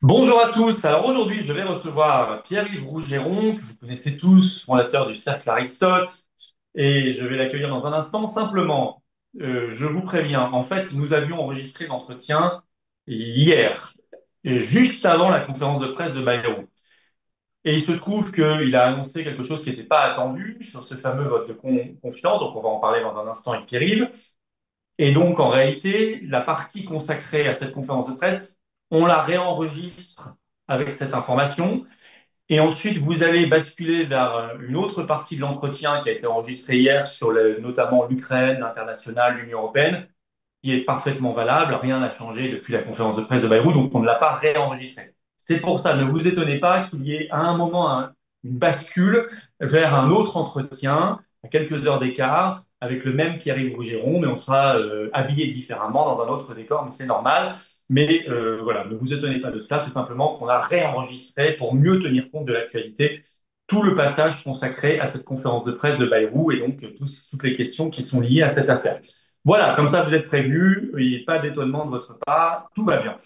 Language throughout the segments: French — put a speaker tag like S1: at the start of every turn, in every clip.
S1: Bonjour à tous. Alors aujourd'hui, je vais recevoir Pierre-Yves Rougeron, que vous connaissez tous, fondateur du Cercle Aristote, et je vais l'accueillir dans un instant. Simplement, je vous préviens, en fait, nous avions enregistré l'entretien hier, et juste avant la conférence de presse de Bayrou. Et il se trouve qu'il a annoncé quelque chose qui n'était pas attendu sur ce fameux vote de confiance, donc on va en parler dans un instant avec Pierre-Yves. Et donc, en réalité, la partie consacrée à cette conférence de presse, on la réenregistre avec cette information. Et ensuite, vous allez basculer vers une autre partie de l'entretien qui a été enregistrée hier sur notamment l'Ukraine, l'international, l'Union européenne, qui est parfaitement valable. Rien n'a changé depuis la conférence de presse de Bayrou, donc on ne l'a pas réenregistré. C'est pour ça, ne vous étonnez pas qu'il y ait à un moment une bascule vers un autre entretien à quelques heures d'écart avec le même Pierre-Yves Rougeron, mais on sera habillé différemment dans un autre décor, mais c'est normal. Mais voilà, ne vous étonnez pas de cela, c'est simplement qu'on a réenregistré pour mieux tenir compte de l'actualité tout le passage consacré à cette conférence de presse de Bayrou et donc toutes les questions qui sont liées à cette affaire. Voilà, comme ça vous êtes prévenus, il n'y a pas d'étonnement de votre part, tout va bien.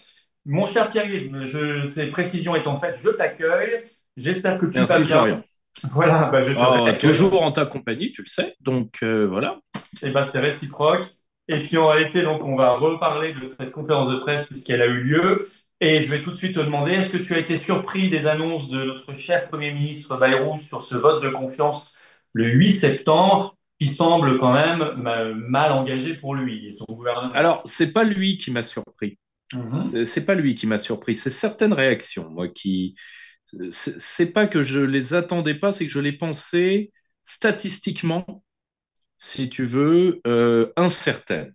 S1: Mon cher Pierre-Yves, ces précisions étant faites, je t'accueille. J'espère que tu vas
S2: Merci
S1: bien.
S2: Florian.
S1: Voilà, bah, je te réaccueille.
S2: Toujours en ta compagnie, tu le sais. Donc voilà.
S1: Et bah, c'est réciproque. Et puis en réalité, donc, on va reparler de cette conférence de presse puisqu'elle a eu lieu. Et je vais tout de suite te demander, est-ce que tu as été surpris des annonces de notre cher Premier ministre Bayrou sur ce vote de confiance le 8 septembre, qui semble quand même mal engagé pour lui et son gouvernement?
S2: Alors, c'est pas lui qui m'a surpris.
S1: Mhm.
S2: C'est pas lui qui m'a surpris. C'est certaines réactions, moi, qui. C'est pas que je les attendais pas, c'est que je les pensais statistiquement, si tu veux, incertaines.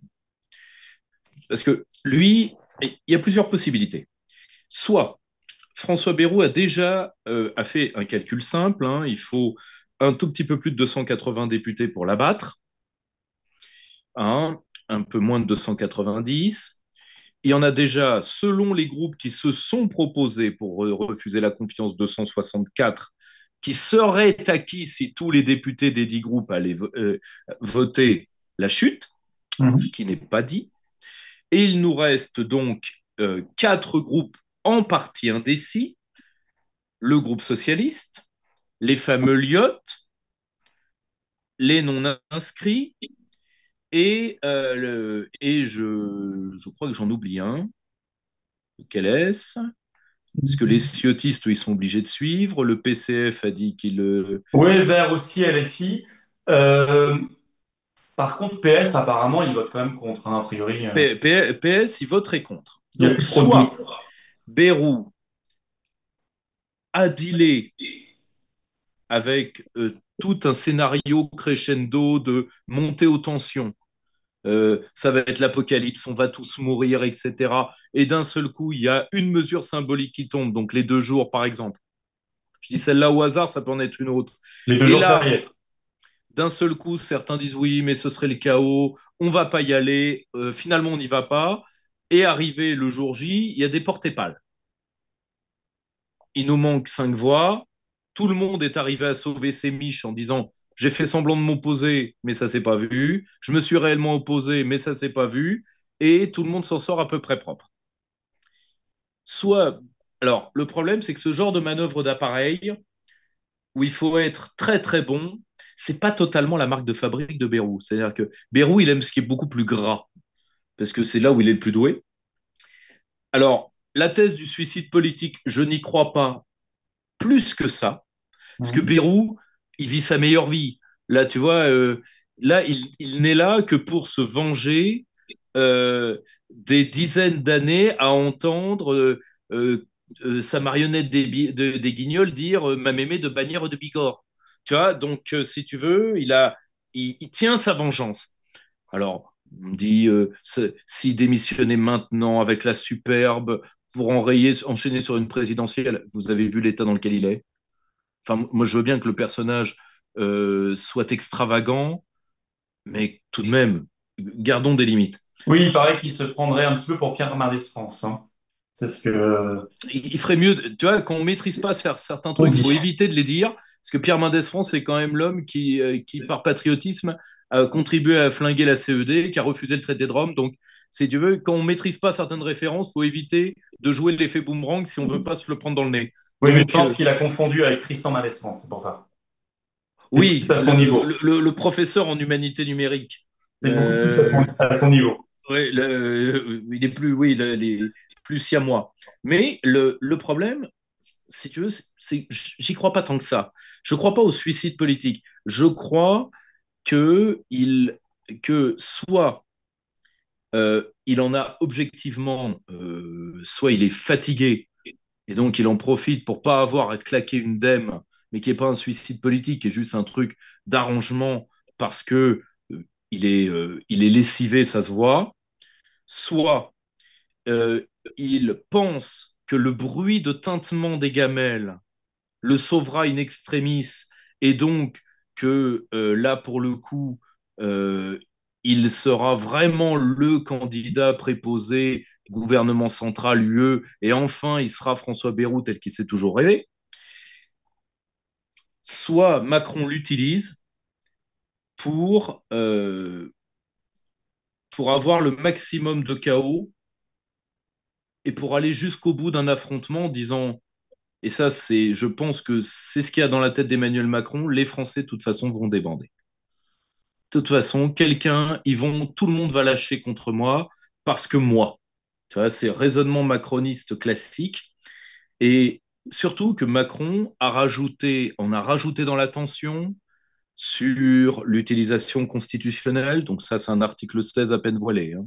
S2: Parce que lui, il y a plusieurs possibilités. Soit François Bayrou a fait un calcul simple, hein, il faut un tout petit peu plus de 280 députés pour l'abattre, hein, un peu moins de 290. Il y en a déjà, selon les groupes qui se sont proposés pour refuser la confiance, 264 qui seraient acquis si tous les députés des 10 groupes allaient voter la chute, ce
S1: Mhm.
S2: qui n'est pas dit. Et il nous reste donc 4 groupes en partie indécis, le groupe socialiste, les fameux lyotes, les non-inscrits, et je crois que j'en oublie un. Quel est-ce? Parce que les ciotistes, ils sont obligés de suivre. Le PCF a dit qu'il.
S1: Oui, vert aussi, LFI. Euh, Par contre, PS, apparemment, il vote quand même contre, hein, a priori.
S2: PS, il voterait contre.
S1: Il n'y a
S2: Donc,
S1: plus trop de doute.
S2: soit Bayrou a dealé avec tout un scénario crescendo de montée aux tensions. Ça va être l'apocalypse, on va tous mourir, etc. Et d'un seul coup, il y a une mesure symbolique qui tombe, donc les 2 jours, par exemple. Je dis celle-là au hasard, ça peut en être une autre.
S1: Les deux
S2: Et
S1: jours
S2: là,
S1: fériés.
S2: d'un seul coup, certains disent oui, mais ce serait le chaos, on va pas y aller, finalement on n'y va pas. Et arrivé le jour J, il y a des porte-épales. Il nous manque 5 voix. Tout le monde est arrivé à sauver ses miches en disant j'ai fait semblant de m'opposer, mais ça s'est pas vu. Je me suis réellement opposé, mais ça s'est pas vu. Et tout le monde s'en sort à peu près propre. Soit, alors le problème, c'est que ce genre de manœuvre d'appareil où il faut être très très bon, c'est pas totalement la marque de fabrique de Bérou. C'est-à-dire que Bérou, il aime ce qui est beaucoup plus gras parce que c'est là où il est le plus doué. Alors, la thèse du suicide politique, je n'y crois pas plus que ça. Parce que
S1: Mhm.
S2: Bérou, il vit sa meilleure vie. Là, tu vois, là, il n'est là que pour se venger des dizaines d'années à entendre euh, sa marionnette des Guignols dire ma mémé de Bagnères de Bigorre. Tu vois, donc, si tu veux, il tient sa vengeance. Alors, on me dit, s'il démissionnait maintenant avec la superbe pour enchaîner sur une présidentielle, vous avez vu l'état dans lequel il est. Enfin, moi, je veux bien que le personnage soit extravagant, mais tout de même, gardons des limites.
S1: Oui, il paraît qu'il se prendrait un petit peu pour Pierre Mendès France, hein. C'est ce que
S2: Il ferait mieux, tu vois, quand on maîtrise pas certains
S1: on
S2: trucs, il faut
S1: dit.
S2: éviter de les dire, parce que Pierre Mendès France, c'est quand même l'homme qui, par patriotisme, a contribué à flinguer la CED, qui a refusé le traité de Rome. Donc, Si tu veux, quand on ne maîtrise pas certaines références, il faut éviter de jouer l'effet boomerang si on ne veut pas se le prendre dans le nez.
S1: Oui, mais je
S2: Donc,
S1: pense qu'il a confondu avec Tristan Malescance, c'est pour ça. C'est
S2: oui,
S1: plus à son niveau.
S2: le professeur en humanité numérique.
S1: C'est beaucoup plus à
S2: Euh,
S1: à son niveau.
S2: ouais, il est plus, oui, il est plus siamois. Mais le problème, si tu veux, j'y crois pas tant que ça. Je crois pas au suicide politique. Je crois que que soit il en a objectivement, soit il est fatigué et donc il en profite pour pas avoir à claquer une dème, mais qui est pas un suicide politique, qui est juste un truc d'arrangement parce que il est lessivé, ça se voit. Soit euh, il pense que le bruit de tintement des gamelles le sauvera in extremis, et donc que là, pour le coup, euh, il sera vraiment le candidat préposé gouvernement central UE, et enfin, il sera François Bayrou tel qu'il s'est toujours rêvé. Soit Macron l'utilise pour avoir le maximum de chaos et pour aller jusqu'au bout d'un affrontement en disant, et ça, je pense que c'est ce qu'il y a dans la tête d'Emmanuel Macron, les Français, de toute façon, vont débander. De toute façon, tout le monde va lâcher contre moi parce que moi. Tu vois, c'est raisonnement macroniste classique. Et surtout que Macron en a rajouté dans la tension sur l'utilisation constitutionnelle. Donc ça, c'est un article 16 à peine voilé, hein.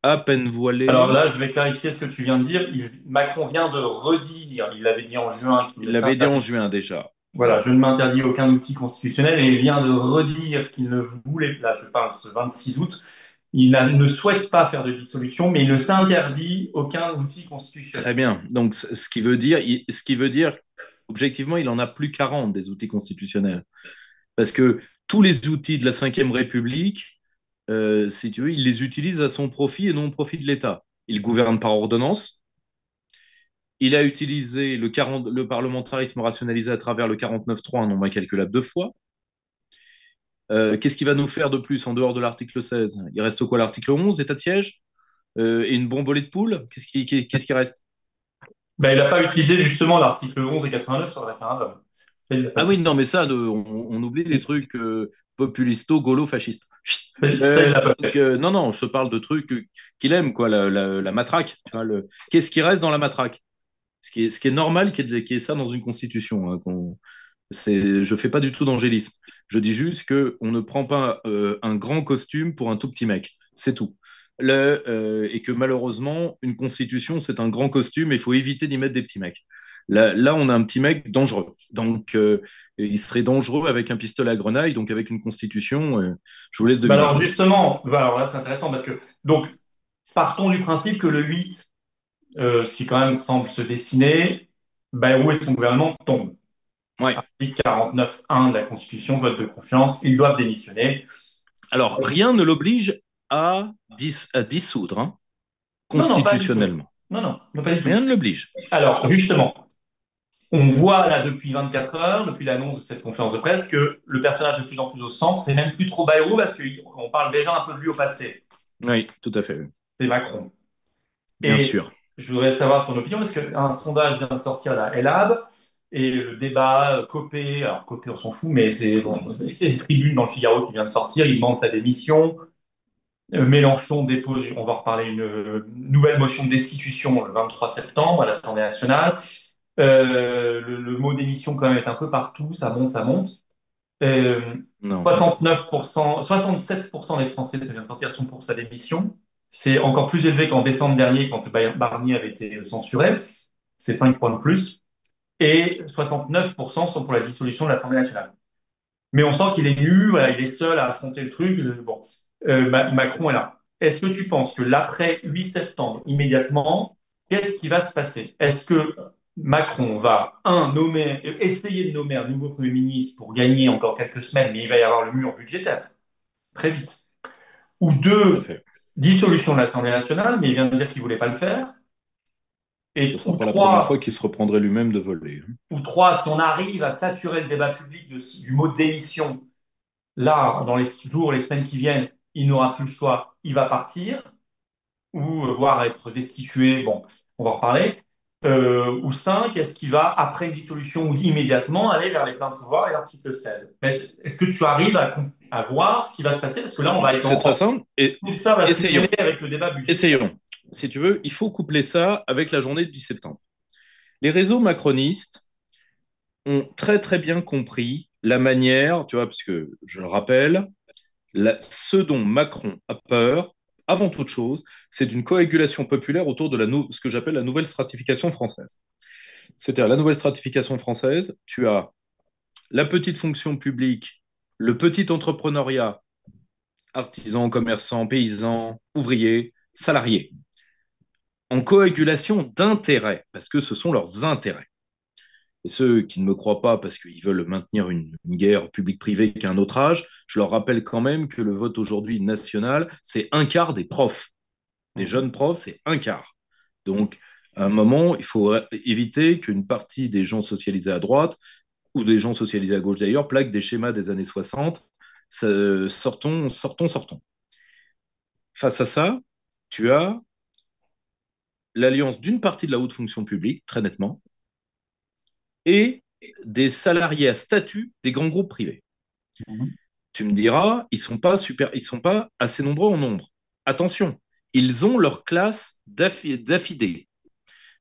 S2: À peine
S1: Alors
S2: voilé.
S1: là, je vais clarifier ce que tu viens de dire. Macron vient de redire, il l'avait dit en juin, qu'il
S2: Il
S1: ne
S2: l'avait dit en
S1: s'interdit.
S2: juin déjà.
S1: Voilà,
S2: Voilà.
S1: je ne m'interdis aucun outil constitutionnel et il vient de redire qu'il ne voulait, là je parle ce 26 août, ne souhaite pas faire de dissolution, mais il ne s'interdit aucun outil
S2: Très
S1: constitutionnel.
S2: bien. Donc, ce qui veut dire, objectivement, il en a plus 40 des outils constitutionnels. Parce que tous les outils de la Ve République, si tu veux, il les utilise à son profit et non au profit de l'État. Il gouverne par ordonnance. Il a utilisé le parlementarisme rationalisé à travers le 49.3, un nombre incalculable de fois. Qu'est-ce qu'il va nous faire de plus en dehors de l'article 16? Il reste quoi, l'article 11, état de siège, et une bombolée de poule? Qu'est-ce qui reste?
S1: Ben, il n'a pas utilisé justement l'article 11 et 89 sur le référendum. Ça, il l'a pas
S2: Ah
S1: fait.
S2: oui, non, mais ça, on oublie les trucs populisto, gaulo, fascistes.
S1: Ça, il l'a pas
S2: Donc,
S1: fait.
S2: non, non, je te parle de trucs qu'il aime, quoi, la matraque. Tu vois, qu'est-ce qui reste dans la matraque? Ce qui est normal qu'il y ait ça dans une constitution, hein, je fais pas du tout d'angélisme. Je dis juste que on ne prend pas un grand costume pour un tout petit mec. C'est tout. Et que malheureusement, une constitution, c'est un grand costume et il faut éviter d'y mettre des petits mecs. Là, on a un petit mec dangereux. Donc, il serait dangereux avec un pistolet à grenaille, donc avec une constitution, je vous laisse
S1: Ben
S2: deviner
S1: alors
S2: quoi.
S1: justement, alors là c'est intéressant parce que, donc, partons du principe que le 8, ce qui quand même semble se dessiner, Bayrou et son gouvernement tombent.
S2: Ouais.
S1: Article 49.1 de la Constitution, vote de confiance, ils doivent démissionner.
S2: Alors, rien ne l'oblige à dissoudre, hein,
S1: Non, non, pas du tout.
S2: constitutionnellement.
S1: Non, non, non, pas du tout.
S2: Rien ne l'oblige.
S1: Alors, justement, on voit là depuis 24 heures, depuis l'annonce de cette conférence de presse, que le personnage de plus en plus au centre, c'est même plus trop Bayrou parce qu'on parle déjà un peu de lui au passé.
S2: Oui, tout à fait.
S1: C'est Macron.
S2: Bien
S1: Et
S2: sûr.
S1: je voudrais savoir ton opinion parce qu'un sondage vient de sortir là, Elab, et le débat Copé, alors Copé on s'en fout, mais c'est bon, c'est une tribune dans le Figaro qui vient de sortir, il demande sa démission. Mélenchon dépose, on va en reparler, une nouvelle motion de destitution le 23 septembre à l'Assemblée nationale. Le mot démission quand même est un peu partout, ça monte, ça monte. Euh,
S2: Non.
S1: 69%, 67% des Français, ça vient de sortir, sont pour sa démission. C'est encore plus élevé qu'en décembre dernier, quand Barnier avait été censuré. C'est 5 points de plus. Et 69% sont pour la dissolution de l'Assemblée nationale. Mais on sent qu'il est nu, voilà, il est seul à affronter le truc. Bon, Macron est là. Est-ce que tu penses que l'après 8 septembre, immédiatement, qu'est-ce qui va se passer? Est-ce que Macron va, essayer de nommer un nouveau Premier ministre pour gagner encore quelques semaines, mais il va y avoir le mur budgétaire, très vite. Ou
S2: Tout à
S1: deux,
S2: fait.
S1: dissolution de l'Assemblée nationale, mais il vient de dire qu'il voulait pas le faire.
S2: Ce
S1: Et,
S2: ne sera pas la première fois qu'il se reprendrait lui-même de voler, hein.
S1: ou trois, si on arrive à saturer le débat public du mot démission, là, dans les jours, les semaines qui viennent, il n'aura plus le choix, il va partir. ou voire être destitué, bon, on va en reparler. Ou 5, est-ce qu'il va, après une dissolution ou immédiatement, aller vers les pleins pouvoirs et l'article 16? Mais est-ce que tu arrives à voir ce qui va se passer? Parce que là, on va être
S2: C'est très simple.
S1: tout ça va se mêler
S2: Essayons.
S1: avec le débat budgétaire.
S2: Essayons. Si tu veux, il faut coupler ça avec la journée du 10 septembre. Les réseaux macronistes ont très très bien compris la manière, tu vois, parce que je le rappelle, ce dont Macron a peur, avant toute chose, c'est d'une coagulation populaire autour de ce que j'appelle la nouvelle stratification française. C'est-à-dire la nouvelle stratification française, tu as la petite fonction publique, le petit entrepreneuriat, artisans, commerçants, paysans, ouvriers, salariés, en coagulation d'intérêts, parce que ce sont leurs intérêts. Et ceux qui ne me croient pas parce qu'ils veulent maintenir une guerre publique-privée qu'à un autre âge, je leur rappelle quand même que le vote aujourd'hui national, c'est un quart des profs. Des
S1: Mhm.
S2: jeunes profs, c'est un quart. Donc, à un moment, il faut éviter qu'une partie des gens socialisés à droite, ou des gens socialisés à gauche d'ailleurs, plaquent des schémas des années 60. Sortons, sortons, sortons. Face à ça, tu as l'alliance d'une partie de la haute fonction publique, très nettement, et des salariés à statut des grands groupes privés.
S1: Mhm.
S2: Tu me diras, ils sont pas assez nombreux en nombre. Attention, ils ont leur classe d'affidés.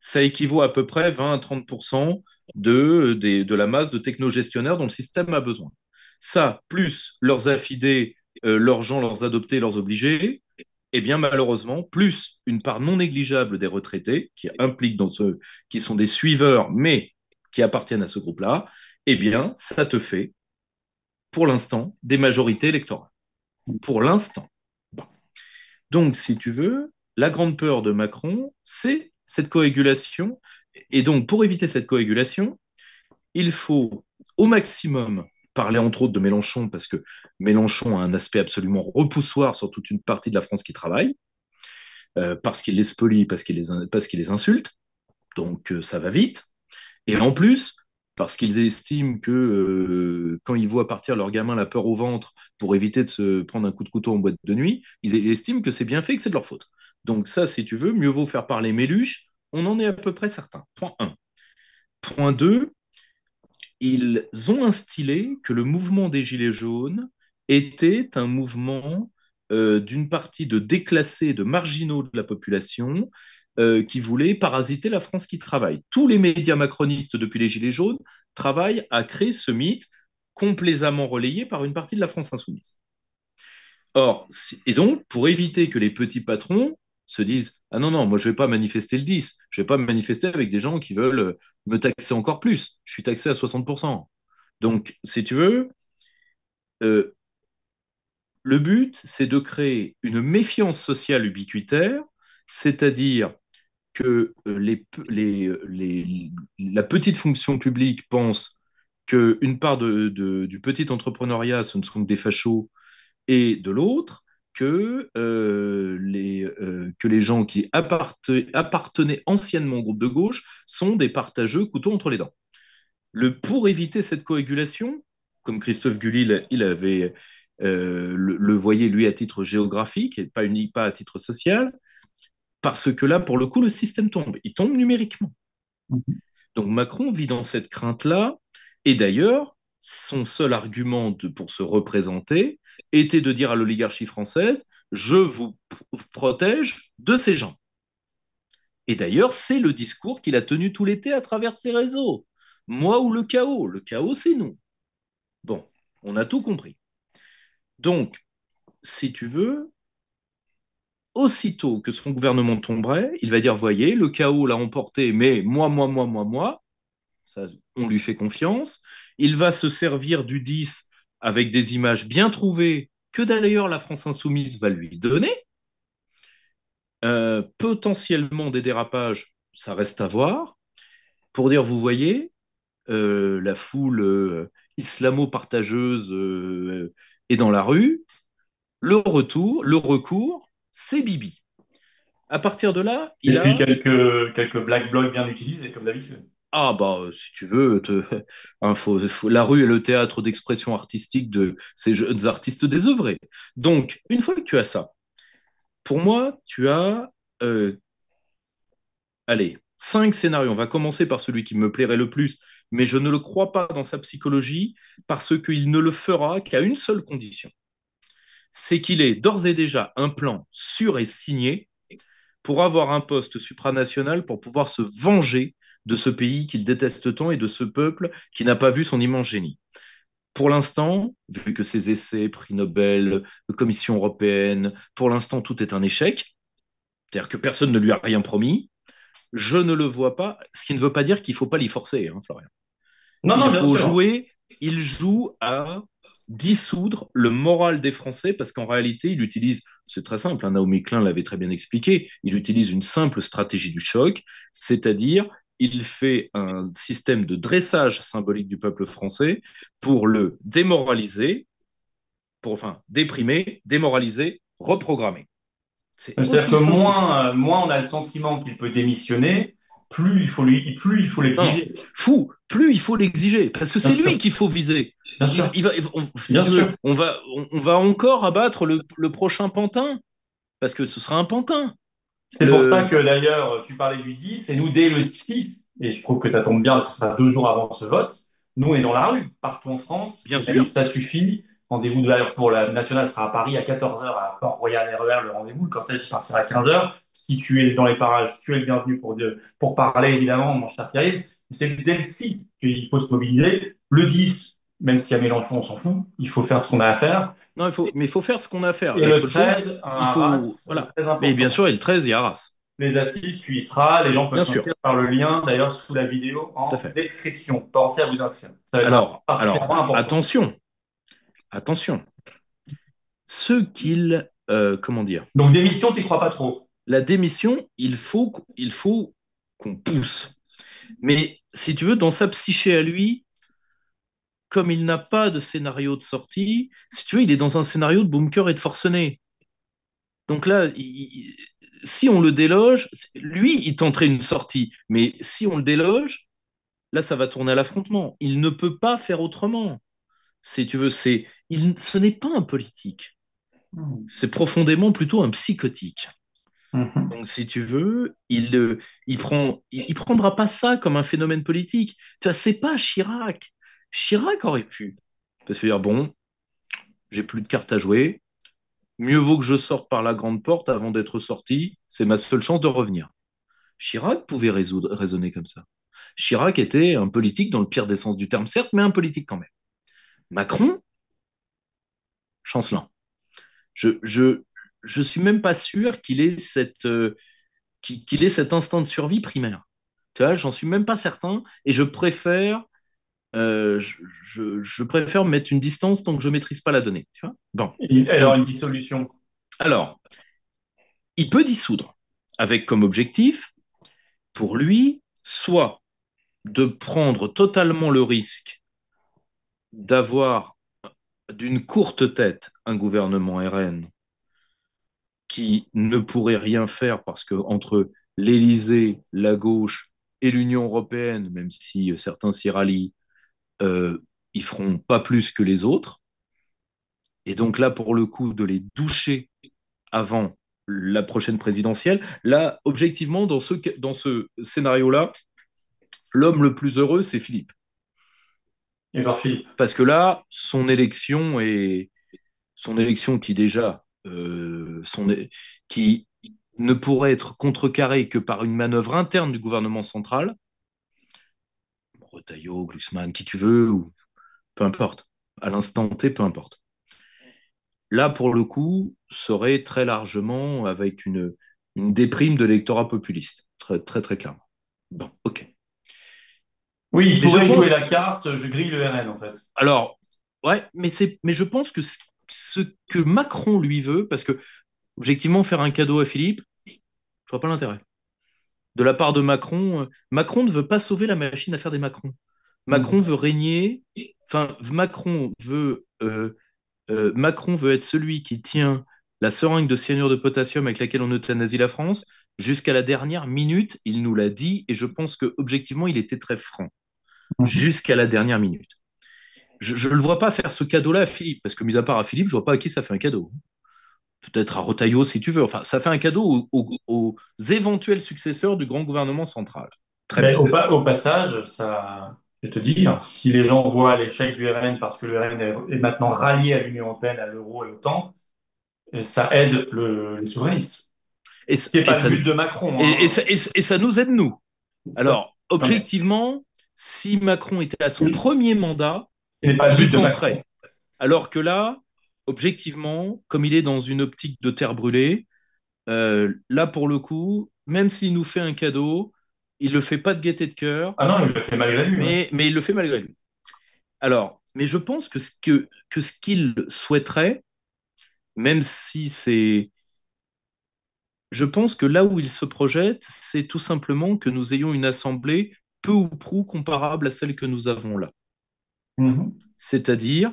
S2: Ça équivaut à peu près 20 à 30% de la masse de technogestionnaires dont le système a besoin. Ça, plus leurs affidés, leurs gens, leurs adoptés, leurs obligés, et bien malheureusement, plus une part non négligeable des retraités, qui impliquent dans ceux qui sont des suiveurs, mais qui appartiennent à ce groupe-là, eh bien, ça te fait, pour l'instant, des majorités électorales. Pour l'instant. Bon. Donc, si tu veux, la grande peur de Macron, c'est cette coagulation. Et donc, pour éviter cette coagulation, il faut au maximum parler entre autres de Mélenchon, parce que Mélenchon a un aspect absolument repoussoir sur toute une partie de la France qui travaille, parce qu'il les spolie, parce qu'il les insulte. Donc, ça va vite. Et en plus, parce qu'ils estiment que quand ils voient partir leur gamin la peur au ventre pour éviter de se prendre un coup de couteau en boîte de nuit, ils estiment que c'est bien fait et que c'est de leur faute. Donc ça, si tu veux, mieux vaut faire parler Méluche, on en est à peu près certain. Point 1. Point 2, ils ont instillé que le mouvement des Gilets jaunes était un mouvement d'une partie de déclassés, de marginaux de la population qui voulaient parasiter la France qui travaille. Tous les médias macronistes depuis les Gilets jaunes travaillent à créer ce mythe complaisamment relayé par une partie de la France insoumise. Or, et donc, pour éviter que les petits patrons se disent ah non, non, moi je ne vais pas manifester le 10, je ne vais pas manifester avec des gens qui veulent me taxer encore plus. Je suis taxé à 60%. Donc, si tu veux, euh, le but, c'est de créer une méfiance sociale ubiquitaire, c'est-à-dire que la petite fonction publique pense qu'une part du petit entrepreneuriat, ce ne sont que des fachos, et de l'autre, que les gens qui appartenaient anciennement au groupe de gauche sont des partageux couteaux entre les dents. Pour éviter cette coagulation, comme Christophe Guilly, il avait le voyait lui à titre géographique et pas à titre social, parce que là, pour le coup, le système tombe. Il tombe numériquement.
S1: Mhm.
S2: Donc Macron vit dans cette crainte-là. Et d'ailleurs, son seul argument pour se représenter était de dire à l'oligarchie française, je vous protège de ces gens. Et d'ailleurs, c'est le discours qu'il a tenu tout l'été à travers ses réseaux. Moi ou le chaos? Le chaos, c'est nous. Bon, on a tout compris. Donc, si tu veux, aussitôt que son gouvernement tomberait, il va dire, voyez, le chaos l'a emporté, mais moi, ça, on lui fait confiance. Il va se servir du 10 avec des images bien trouvées que d'ailleurs la France insoumise va lui donner. Potentiellement des dérapages, ça reste à voir. Pour dire, vous voyez, la foule islamo-partageuse est dans la rue. Le recours, c'est Bibi. À partir de là,
S1: Et
S2: il
S1: puis
S2: a
S1: quelques black blocs bien utilisés, comme d'habitude.
S2: ah bah si tu veux, hein, la rue est le théâtre d'expression artistique de ces jeunes artistes désœuvrés. Donc, une fois que tu as ça, pour moi, tu as euh, allez, 5 scénarios. On va commencer par celui qui me plairait le plus, mais je ne le crois pas dans sa psychologie parce qu'il ne le fera qu'à une seule condition. C'est qu'il ait d'ores et déjà un plan sûr et signé pour avoir un poste supranational pour pouvoir se venger de ce pays qu'il déteste tant et de ce peuple qui n'a pas vu son immense génie. Pour l'instant, vu que ses essais, prix Nobel, Commission européenne, pour l'instant tout est un échec, c'est-à-dire que personne ne lui a rien promis, je ne le vois pas, ce qui ne veut pas dire qu'il ne faut pas l'y forcer, hein, Florian.
S1: Non,
S2: Il
S1: non, bien
S2: faut
S1: sûr.
S2: jouer, il joue à dissoudre le moral des Français parce qu'en réalité, il utilise, c'est très simple, hein, Naomi Klein l'avait très bien expliqué, il utilise une simple stratégie du choc, c'est-à-dire il fait un système de dressage symbolique du peuple français pour le démoraliser, pour enfin déprimer, démoraliser, reprogrammer. C'est
S1: C'est-à-dire que
S2: aussi simple que ça.
S1: moins on a le sentiment qu'il peut démissionner, plus il faut
S2: Non, non,
S1: l'exiger.
S2: fou, plus il faut l'exiger, parce que
S1: Bien
S2: c'est lui
S1: sûr,
S2: qu'il faut viser.
S1: bien sûr,
S2: Si
S1: bien
S2: tu veux,
S1: sûr.
S2: on va encore abattre le prochain pantin, parce que ce sera un pantin.
S1: C'est pour ça
S2: Le,
S1: que d'ailleurs, tu parlais du 10, et nous, dès le 6, et je trouve que ça tombe bien parce que ça sera 2 jours avant ce vote, nous, on est dans la rue, partout en France.
S2: bien
S1: Les manifs,
S2: sûr,
S1: ça suffit. Rendez-vous d'ailleurs pour la nationale sera à Paris à 14 heures à Port-Royal RER, le rendez-vous. Le cortège partira à 15 heures. Si tu es dans les parages, tu es le bienvenu pour parler, évidemment, mon cher Pierre. C'est dès le 6 qu'il faut se mobiliser. Le 10, même s'il y a Mélenchon, on s'en fout. Il faut faire ce qu'on a à faire.
S2: non, mais il faut faire ce qu'on a à faire.
S1: Et
S2: La
S1: le
S2: seule chose,
S1: 13, un
S2: il faut,
S1: Arras,
S2: voilà.
S1: très
S2: Mais bien
S1: important.
S2: sûr, et le 13, il y a Arras.
S1: Les assises, tu y seras. Les gens peuvent
S2: Bien sûr,
S1: s'inscrire par le lien, d'ailleurs, sous la vidéo
S2: tout à
S1: en
S2: fait.
S1: description. Pensez à vous inscrire. Ça va être particulièrement important.
S2: Attention, attention. Ce qu'il, comment dire,
S1: Donc, démission, tu n'y crois pas trop.
S2: la démission, il faut qu'on pousse. Mais si tu veux, dans sa psyché à lui, comme il n'a pas de scénario de sortie, si tu veux, il est dans un scénario de bunker et de forcené. Donc là, si on le déloge, lui, il tenterait une sortie. Mais si on le déloge, là, ça va tourner à l'affrontement. Il ne peut pas faire autrement. Si tu veux, ce n'est pas un politique.
S1: Hmm.
S2: C'est profondément plutôt un psychotique.
S1: Mhm.
S2: Donc, si tu veux, il prendra pas ça comme un phénomène politique. Tu vois, c'est pas Chirac. Chirac aurait pu se dire, bon, j'ai plus de cartes à jouer. Mieux vaut que je sorte par la grande porte avant d'être sorti. C'est ma seule chance de revenir. Chirac pouvait raisonner comme ça. Chirac était un politique dans le pire des sens du terme, certes, mais un politique quand même. Macron, chancelant. Je, je, je suis même pas sûr qu'il ait cet instinct de survie primaire. Tu vois, j'en suis même pas certain et euh, je, je préfère mettre une distance tant que je maîtrise pas la donnée. Tu vois, bon.
S1: Et alors, une dissolution.
S2: Alors, il peut dissoudre avec comme objectif, pour lui, soit de prendre totalement le risque d'avoir d'une courte tête un gouvernement RN qui ne pourrait rien faire parce que entre l'Élysée, la gauche et l'Union européenne, même si certains s'y rallient, ils feront pas plus que les autres. Et donc là, pour le coup, de les doucher avant la prochaine présidentielle, là, objectivement, dans ce scénario-là, l'homme le plus heureux, c'est Philippe.
S1: Édouard Philippe.
S2: Parce que là, son élection qui déjà, qui ne pourrait être contrecarrée que par une manœuvre interne du gouvernement central, Retailleau, Glucksmann, qui tu veux, ou peu importe, à l'instant T, peu importe. Là, pour le coup, serait très largement avec une déprime de l'électorat populiste, très, très, très clairement. Bon, ok.
S1: Oui, il
S2: Et je
S1: pourrait jouer
S2: pense,
S1: la carte, je grille le RN, en fait.
S2: alors, ouais, mais je pense que ce que Macron lui veut, parce que objectivement, faire un cadeau à Philippe, je vois pas l'intérêt. De la part de Macron, Macron ne veut pas sauver la machine à faire des Macron. Macron
S1: Mhm.
S2: veut régner, enfin, Macron veut être celui qui tient la seringue de cyanure de potassium avec laquelle on euthanasie la France jusqu'à la dernière minute. Il nous l'a dit et je pense que objectivement, il était très franc.
S1: Mhm.
S2: Jusqu'à la dernière minute. Je ne le vois pas faire ce cadeau-là à Philippe, parce que mis à part à Philippe, je vois pas à qui ça fait un cadeau. peut-être à Retailleau si tu veux. Enfin, ça fait un cadeau aux éventuels successeurs du grand gouvernement central. Très
S1: Mais
S2: bien.
S1: au passage, ça, je te dis, hein, si les gens voient l'échec du RN parce que le RN est maintenant rallié à l'Union européenne, à l'euro et l'OTAN, ça aide les souverainistes.
S2: Et,
S1: Ce qui n'est
S2: et,
S1: pas le
S2: ça,
S1: but de Macron,
S2: et,
S1: hein.
S2: ça, et ça nous aide, nous.
S1: Ça-
S2: Alors,
S1: non, mais
S2: objectivement, si Macron était à son
S1: ce
S2: premier mandat,
S1: n'est pas le
S2: il y
S1: but de Macron.
S2: penserait. Alors que là, objectivement, comme il est dans une optique de terre brûlée, là, pour le coup, même s'il nous fait un cadeau, il le fait pas de gaieté de cœur,
S1: Ah non, il le fait malgré lui, ouais.
S2: mais il le fait malgré lui. Alors, mais je pense que ce qu'il souhaiterait, même si c'est... Je pense que là où il se projette, c'est tout simplement que nous ayons une assemblée peu ou prou comparable à celle que nous avons là.
S1: Mhm.
S2: C'est-à-dire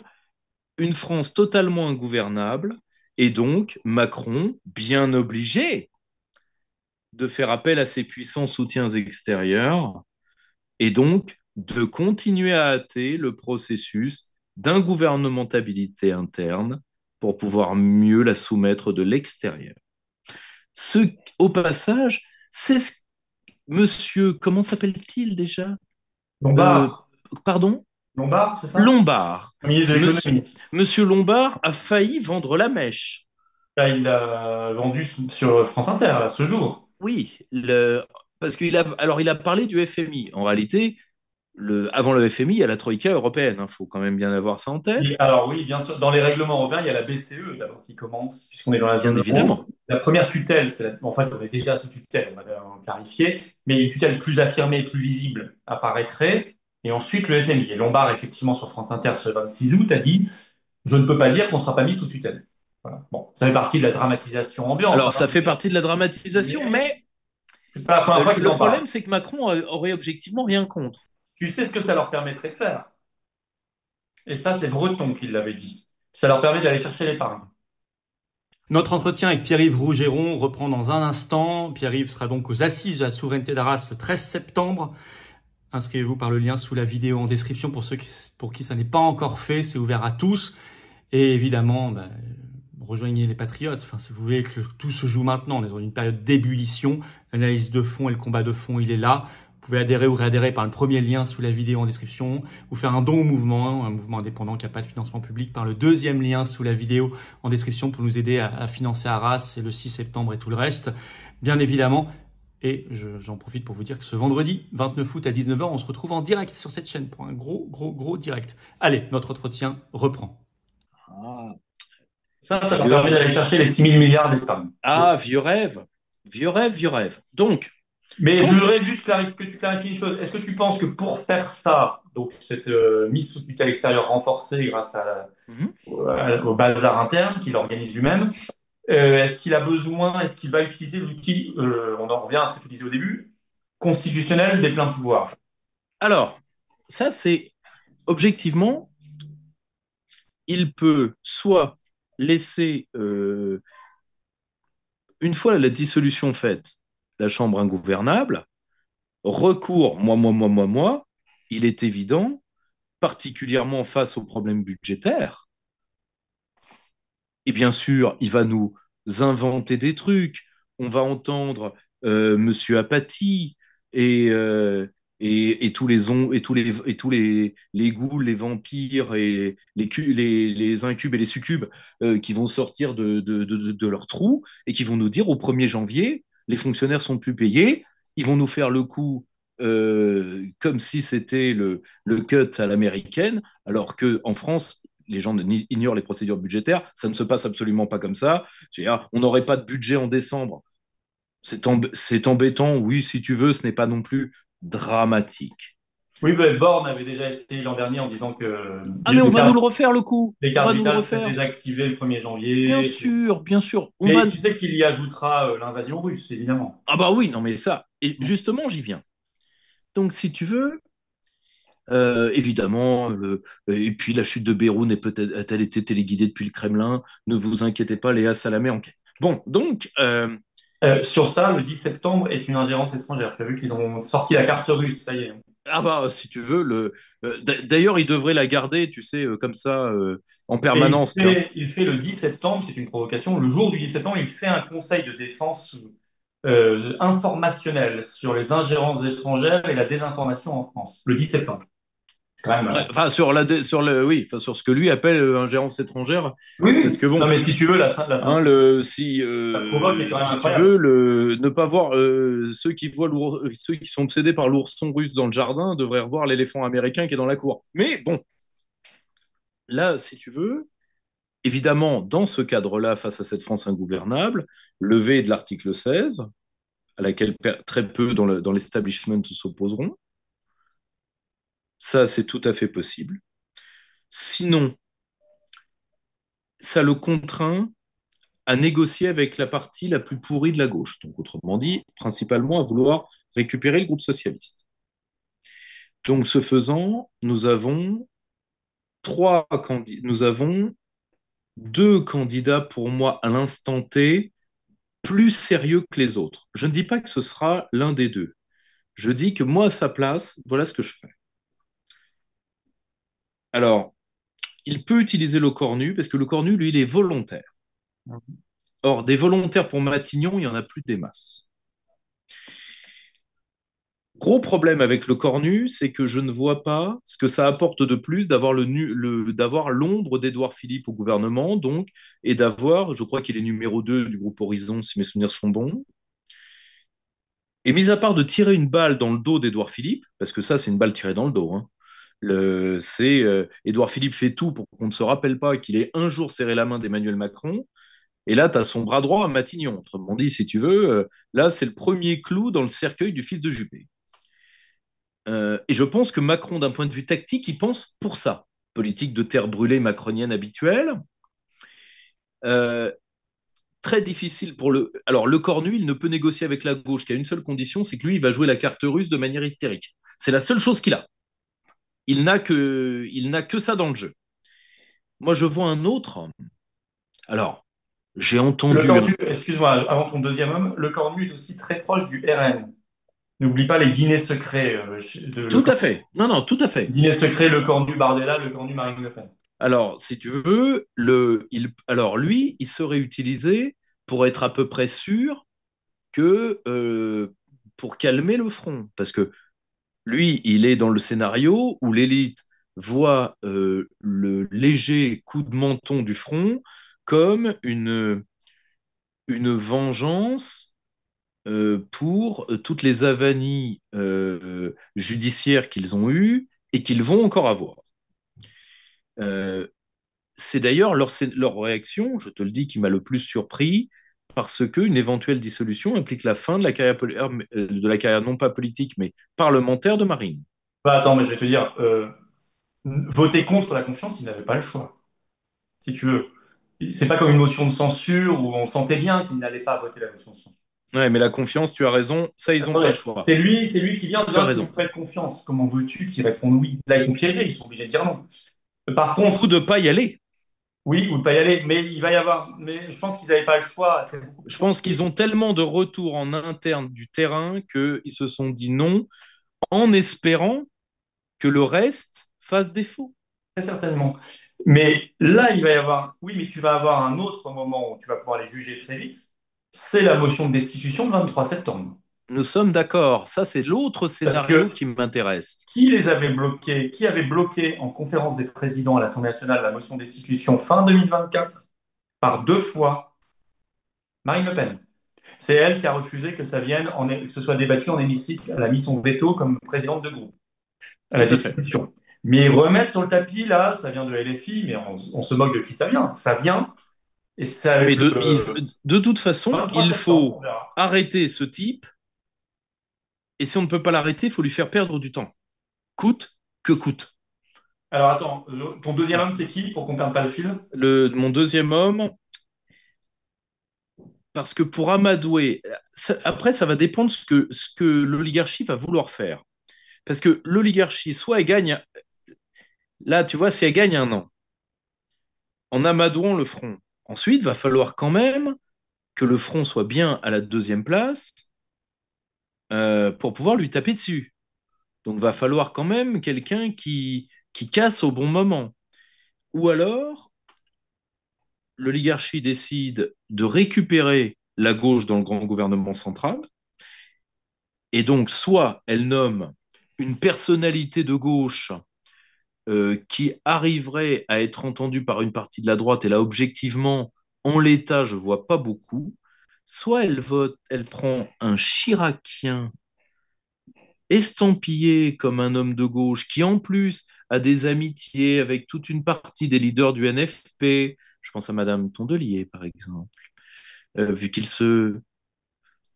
S2: une France totalement ingouvernable, et donc Macron, bien obligé de faire appel à ses puissants soutiens extérieurs, et donc de continuer à hâter le processus d'ingouvernementabilité interne pour pouvoir mieux la soumettre de l'extérieur. Ce, au passage, c'est ce, monsieur, comment s'appelle-t-il déjà? euh,
S1: Lombard.
S2: Pardon?
S1: Lombard, c'est ça?
S2: Lombard.
S1: Ministre de
S2: Monsieur,
S1: l'économie.
S2: monsieur Lombard a failli vendre la mèche.
S1: Là, il l'a vendu sur France Inter, là, ce jour.
S2: Oui, parce il a parlé du FMI. En réalité, avant le FMI, il y a la Troïka européenne. Il faut quand même bien avoir ça en tête.
S1: Alors oui, bien sûr, dans les règlements européens, il y a la BCE d'abord qui commence, puisqu'on est dans la
S2: Bien
S1: zone euro.
S2: évidemment.
S1: La première tutelle, en fait, on est déjà sous tutelle, on va clarifier, mais une tutelle plus affirmée, plus visible apparaîtrait. Et ensuite, le FMI. Et Lombard, effectivement, sur France Inter, ce 26 août, a dit, je ne peux pas dire qu'on ne sera pas mis sous tutelle. Voilà. Bon, ça fait partie de la dramatisation ambiante,
S2: Alors, ça
S1: hein,
S2: fait partie de la dramatisation,
S1: mais
S2: mais
S1: c'est pas la première fois qu'ils
S2: le
S1: en parlent.
S2: problème, c'est que Macron aurait objectivement rien contre.
S1: Tu sais ce que ça leur permettrait de faire. Et ça, c'est Breton qui l'avait dit. Ça leur permet d'aller chercher l'épargne.
S3: Notre entretien avec Pierre-Yves Rougeron reprend dans un instant. Pierre-Yves sera donc aux Assises de la souveraineté d'Arras le 13 septembre. Inscrivez-vous par le lien sous la vidéo en description pour ceux pour qui ça n'est pas encore fait. C'est ouvert à tous. Et évidemment, rejoignez les patriotes. Enfin, si vous voulez que tout se joue maintenant, on est dans une période d'ébullition. L'analyse de fond et le combat de fond, il est là. Vous pouvez adhérer ou réadhérer par le premier lien sous la vidéo en description, ou faire un don au mouvement, un mouvement indépendant qui n'a pas de financement public, par le deuxième lien sous la vidéo en description pour nous aider à financer Arras et le 6 septembre et tout le reste. Bien évidemment, et j'en profite pour vous dire que ce vendredi 29 août à 19h, on se retrouve en direct sur cette chaîne pour un gros direct. Allez, notre entretien reprend.
S2: Ah,
S1: Ça leur
S2: vieux,
S1: permet d'aller chercher les 6 000 milliards d'épargne.
S2: vieux rêve. Vieux rêve, vieux rêve. Donc,
S1: Mais je
S2: quand...
S1: voudrais juste que tu clarifies une chose. Est-ce que tu penses que pour faire ça, donc cette mise sous tutelle extérieure renforcée grâce
S2: Mhm.
S1: au bazar interne qu'il organise lui-même, est-ce qu'il va utiliser l'outil, on en revient à ce que tu disais au début, constitutionnel des pleins pouvoirs?
S2: Alors, ça, c'est objectivement, il peut soit laisser, une fois la dissolution faite, la Chambre ingouvernable, recours, moi, il est évident, particulièrement face aux problèmes budgétaires, et bien sûr, il va nous inventer des trucs. On va entendre Monsieur Apathy et, et tous les les ghouls, les vampires et les incubes et les succubes qui vont sortir de leur trou et qui vont nous dire au 1er janvier, les fonctionnaires sont plus payés, ils vont nous faire le coup comme si c'était le cut à l'américaine, alors qu'en France, les gens ignorent les procédures budgétaires. Ça ne se passe absolument pas comme ça. On n'aurait pas de budget en décembre. C'est embêtant, oui, si tu veux, ce n'est pas non plus dramatique.
S1: Oui, ben, Borne avait déjà essayé l'an dernier en disant que
S2: Ah, mais on va nous le refaire, le coup.
S1: les
S2: On
S1: cartes
S2: va nous le
S1: vitales seraient
S2: refaire.
S1: désactivées le 1er janvier.
S2: Bien sûr. On va...
S1: Mais tu sais qu'il y ajoutera l'invasion russe, évidemment.
S2: Ah bah oui, non mais ça. Et justement, j'y viens. Donc, si tu veux, évidemment, et puis la chute de Beyrouth a-t-elle été téléguidée depuis le Kremlin? Ne vous inquiétez pas, Léa Salamé enquête. Bon, donc,
S1: Sur ça, le 10 septembre est une ingérence étrangère. Tu as vu qu'ils ont sorti la carte russe, ça y est.
S2: Ah bah, si tu veux, d'ailleurs, il devrait la garder, tu sais, comme ça, en
S1: Et
S2: permanence, tu vois.
S1: il fait le 10 septembre, c'est une provocation, le jour du 10 septembre, il fait un conseil de défense informationnel sur les ingérences étrangères et la désinformation en France, le 10 septembre. C'est quand même.
S2: Ouais, enfin, oui, enfin, sur ce que lui appelle ingérence étrangère,
S1: Oui,
S2: parce
S1: oui.
S2: que
S1: Non,
S2: bon,
S1: mais si tu veux,
S2: hein,
S1: la provoque est quand même
S2: si tu
S1: incroyable.
S2: veux, ne pas voir ceux qui sont obsédés par l'ourson russe dans le jardin devraient revoir l'éléphant américain qui est dans la cour. Mais bon, là, si tu veux, évidemment, dans ce cadre-là, face à cette France ingouvernable, levée de l'article 16, à laquelle très peu dans l'establishment s'opposeront, ça, c'est tout à fait possible. Sinon, ça le contraint à négocier avec la partie la plus pourrie de la gauche. Donc, autrement dit, principalement à vouloir récupérer le groupe socialiste. Donc, ce faisant, nous avons deux candidats pour moi à l'instant T plus sérieux que les autres. Je ne dis pas que ce sera l'un des deux. Je dis que moi, à sa place, voilà ce que je fais. Alors, il peut utiliser le cornu, parce que le cornu, lui, il est volontaire. Or, des volontaires pour Matignon, il n'y en a plus des masses. Gros problème avec le cornu, c'est que je ne vois pas ce que ça apporte de plus d'avoir l'ombre d'Édouard Philippe au gouvernement, donc, et d'avoir, je crois qu'il est numéro 2 du groupe Horizon, si mes souvenirs sont bons. Et mis à part de tirer une balle dans le dos d'Édouard Philippe, parce que ça, c'est une balle tirée dans le dos, hein. Édouard Philippe fait tout pour qu'on ne se rappelle pas qu'il ait un jour serré la main d'Emmanuel Macron. Et là, tu as son bras droit à Matignon. Autrement dit, si tu veux, là, c'est le premier clou dans le cercueil du fils de Juppé. Et je pense que Macron, d'un point de vue tactique, il pense pour ça. Politique de terre brûlée macronienne habituelle. Euh, Très difficile pour le. Alors, le Cornu, il ne peut négocier avec la gauche qu'à une seule condition, c'est que lui, il va jouer la carte russe de manière hystérique. C'est la seule chose qu'il a. Il n'a que ça dans le jeu. Moi, je vois un autre. Alors, j'ai
S1: Le
S2: entendu.
S1: Cornu, excuse-moi, avant ton deuxième homme, le Cornu est aussi très proche du RN. N'oublie pas les dîners secrets de
S2: Tout à fait. Non, non, tout à fait.
S1: Dîner secret, le Cornu Bardella, le Cornu Marine Le Pen.
S2: Alors, si tu veux, alors lui, il serait utilisé pour être à peu près sûr que pour calmer le front. Parce que lui, il est dans le scénario où l'élite voit le léger coup de menton du front comme une vengeance pour toutes les avanies judiciaires qu'ils ont eues et qu'ils vont encore avoir. Euh, c'est d'ailleurs leur réaction, je te le dis, qui m'a le plus surpris, parce qu'une éventuelle dissolution implique la fin de la carrière non pas politique, mais parlementaire de Marine.
S1: Bah, attends, mais je vais te dire, voter contre la confiance, il n'avait pas le choix, si tu veux. C'est pas comme une motion de censure où on sentait bien qu'il n'allait pas voter la motion de censure.
S2: Ouais, mais la confiance, tu as raison, ça, ils n'ont pas le
S1: Attendez,
S2: choix.
S1: c'est lui qui vient en
S2: Tu
S1: disant
S2: as
S1: est-ce que vous
S2: raison.
S1: me faites confiance? Comment veux-tu qu'ils répondent oui? Là, ils sont piégés, ils sont obligés de dire non. Par
S2: Ou
S1: contre,
S2: de pas y aller.
S1: oui, ou de pas y aller, mais il va y avoir. Mais je pense qu'ils n'avaient pas le choix. C'est beaucoup plus
S2: Je pense qu'ils
S1: compliqué.
S2: ont tellement de retours en interne du terrain qu'ils se sont dit non en espérant que le reste fasse défaut.
S1: Très certainement. Mais là, il va y avoir. Oui, mais tu vas avoir un autre moment où tu vas pouvoir les juger très vite. C'est la motion de destitution le 23 septembre.
S2: Nous sommes d'accord. Ça, c'est l'autre
S1: Parce
S2: scénario
S1: que
S2: qui m'intéresse.
S1: qui les avait bloqués, qui avait bloqué en conférence des présidents à l'Assemblée nationale la motion de destitution fin 2024 par 2 fois? Marine Le Pen. C'est elle qui a refusé que ça vienne, que ce soit débattu en hémicycle. Elle a mis son veto comme présidente de groupe à la
S2: Tout à fait.
S1: destitution. Mais remettre sur le tapis, là, ça vient de LFI, mais on se moque de qui ça vient. Ça vient, et c'est
S2: Mais
S1: avec le
S2: de toute façon,
S1: 23
S2: il
S1: septembre,
S2: faut
S1: on verra.
S2: arrêter ce type. Et si on ne peut pas l'arrêter, il faut lui faire perdre du temps. Coûte que coûte.
S1: Alors attends, ton deuxième homme, c'est qui, pour qu'on ne perde pas le fil?
S2: Mon deuxième homme, parce que pour amadouer, après, ça va dépendre ce que l'oligarchie va vouloir faire. Parce que l'oligarchie, soit elle gagne, là, tu vois, si elle gagne un an, en amadouant le front, ensuite, va falloir quand même que le front soit bien à la deuxième place pour pouvoir lui taper dessus. Donc, va falloir quand même quelqu'un qui casse au bon moment. Ou alors, l'oligarchie décide de récupérer la gauche dans le grand gouvernement central, et donc soit elle nomme une personnalité de gauche qui arriverait à être entendue par une partie de la droite, et là, objectivement, en l'état, je ne vois pas beaucoup, soit elle prend un Chiracien estampillé comme un homme de gauche qui, en plus, a des amitiés avec toute une partie des leaders du NFP. Je pense à Madame Tondelier, par exemple, vu qu'ils se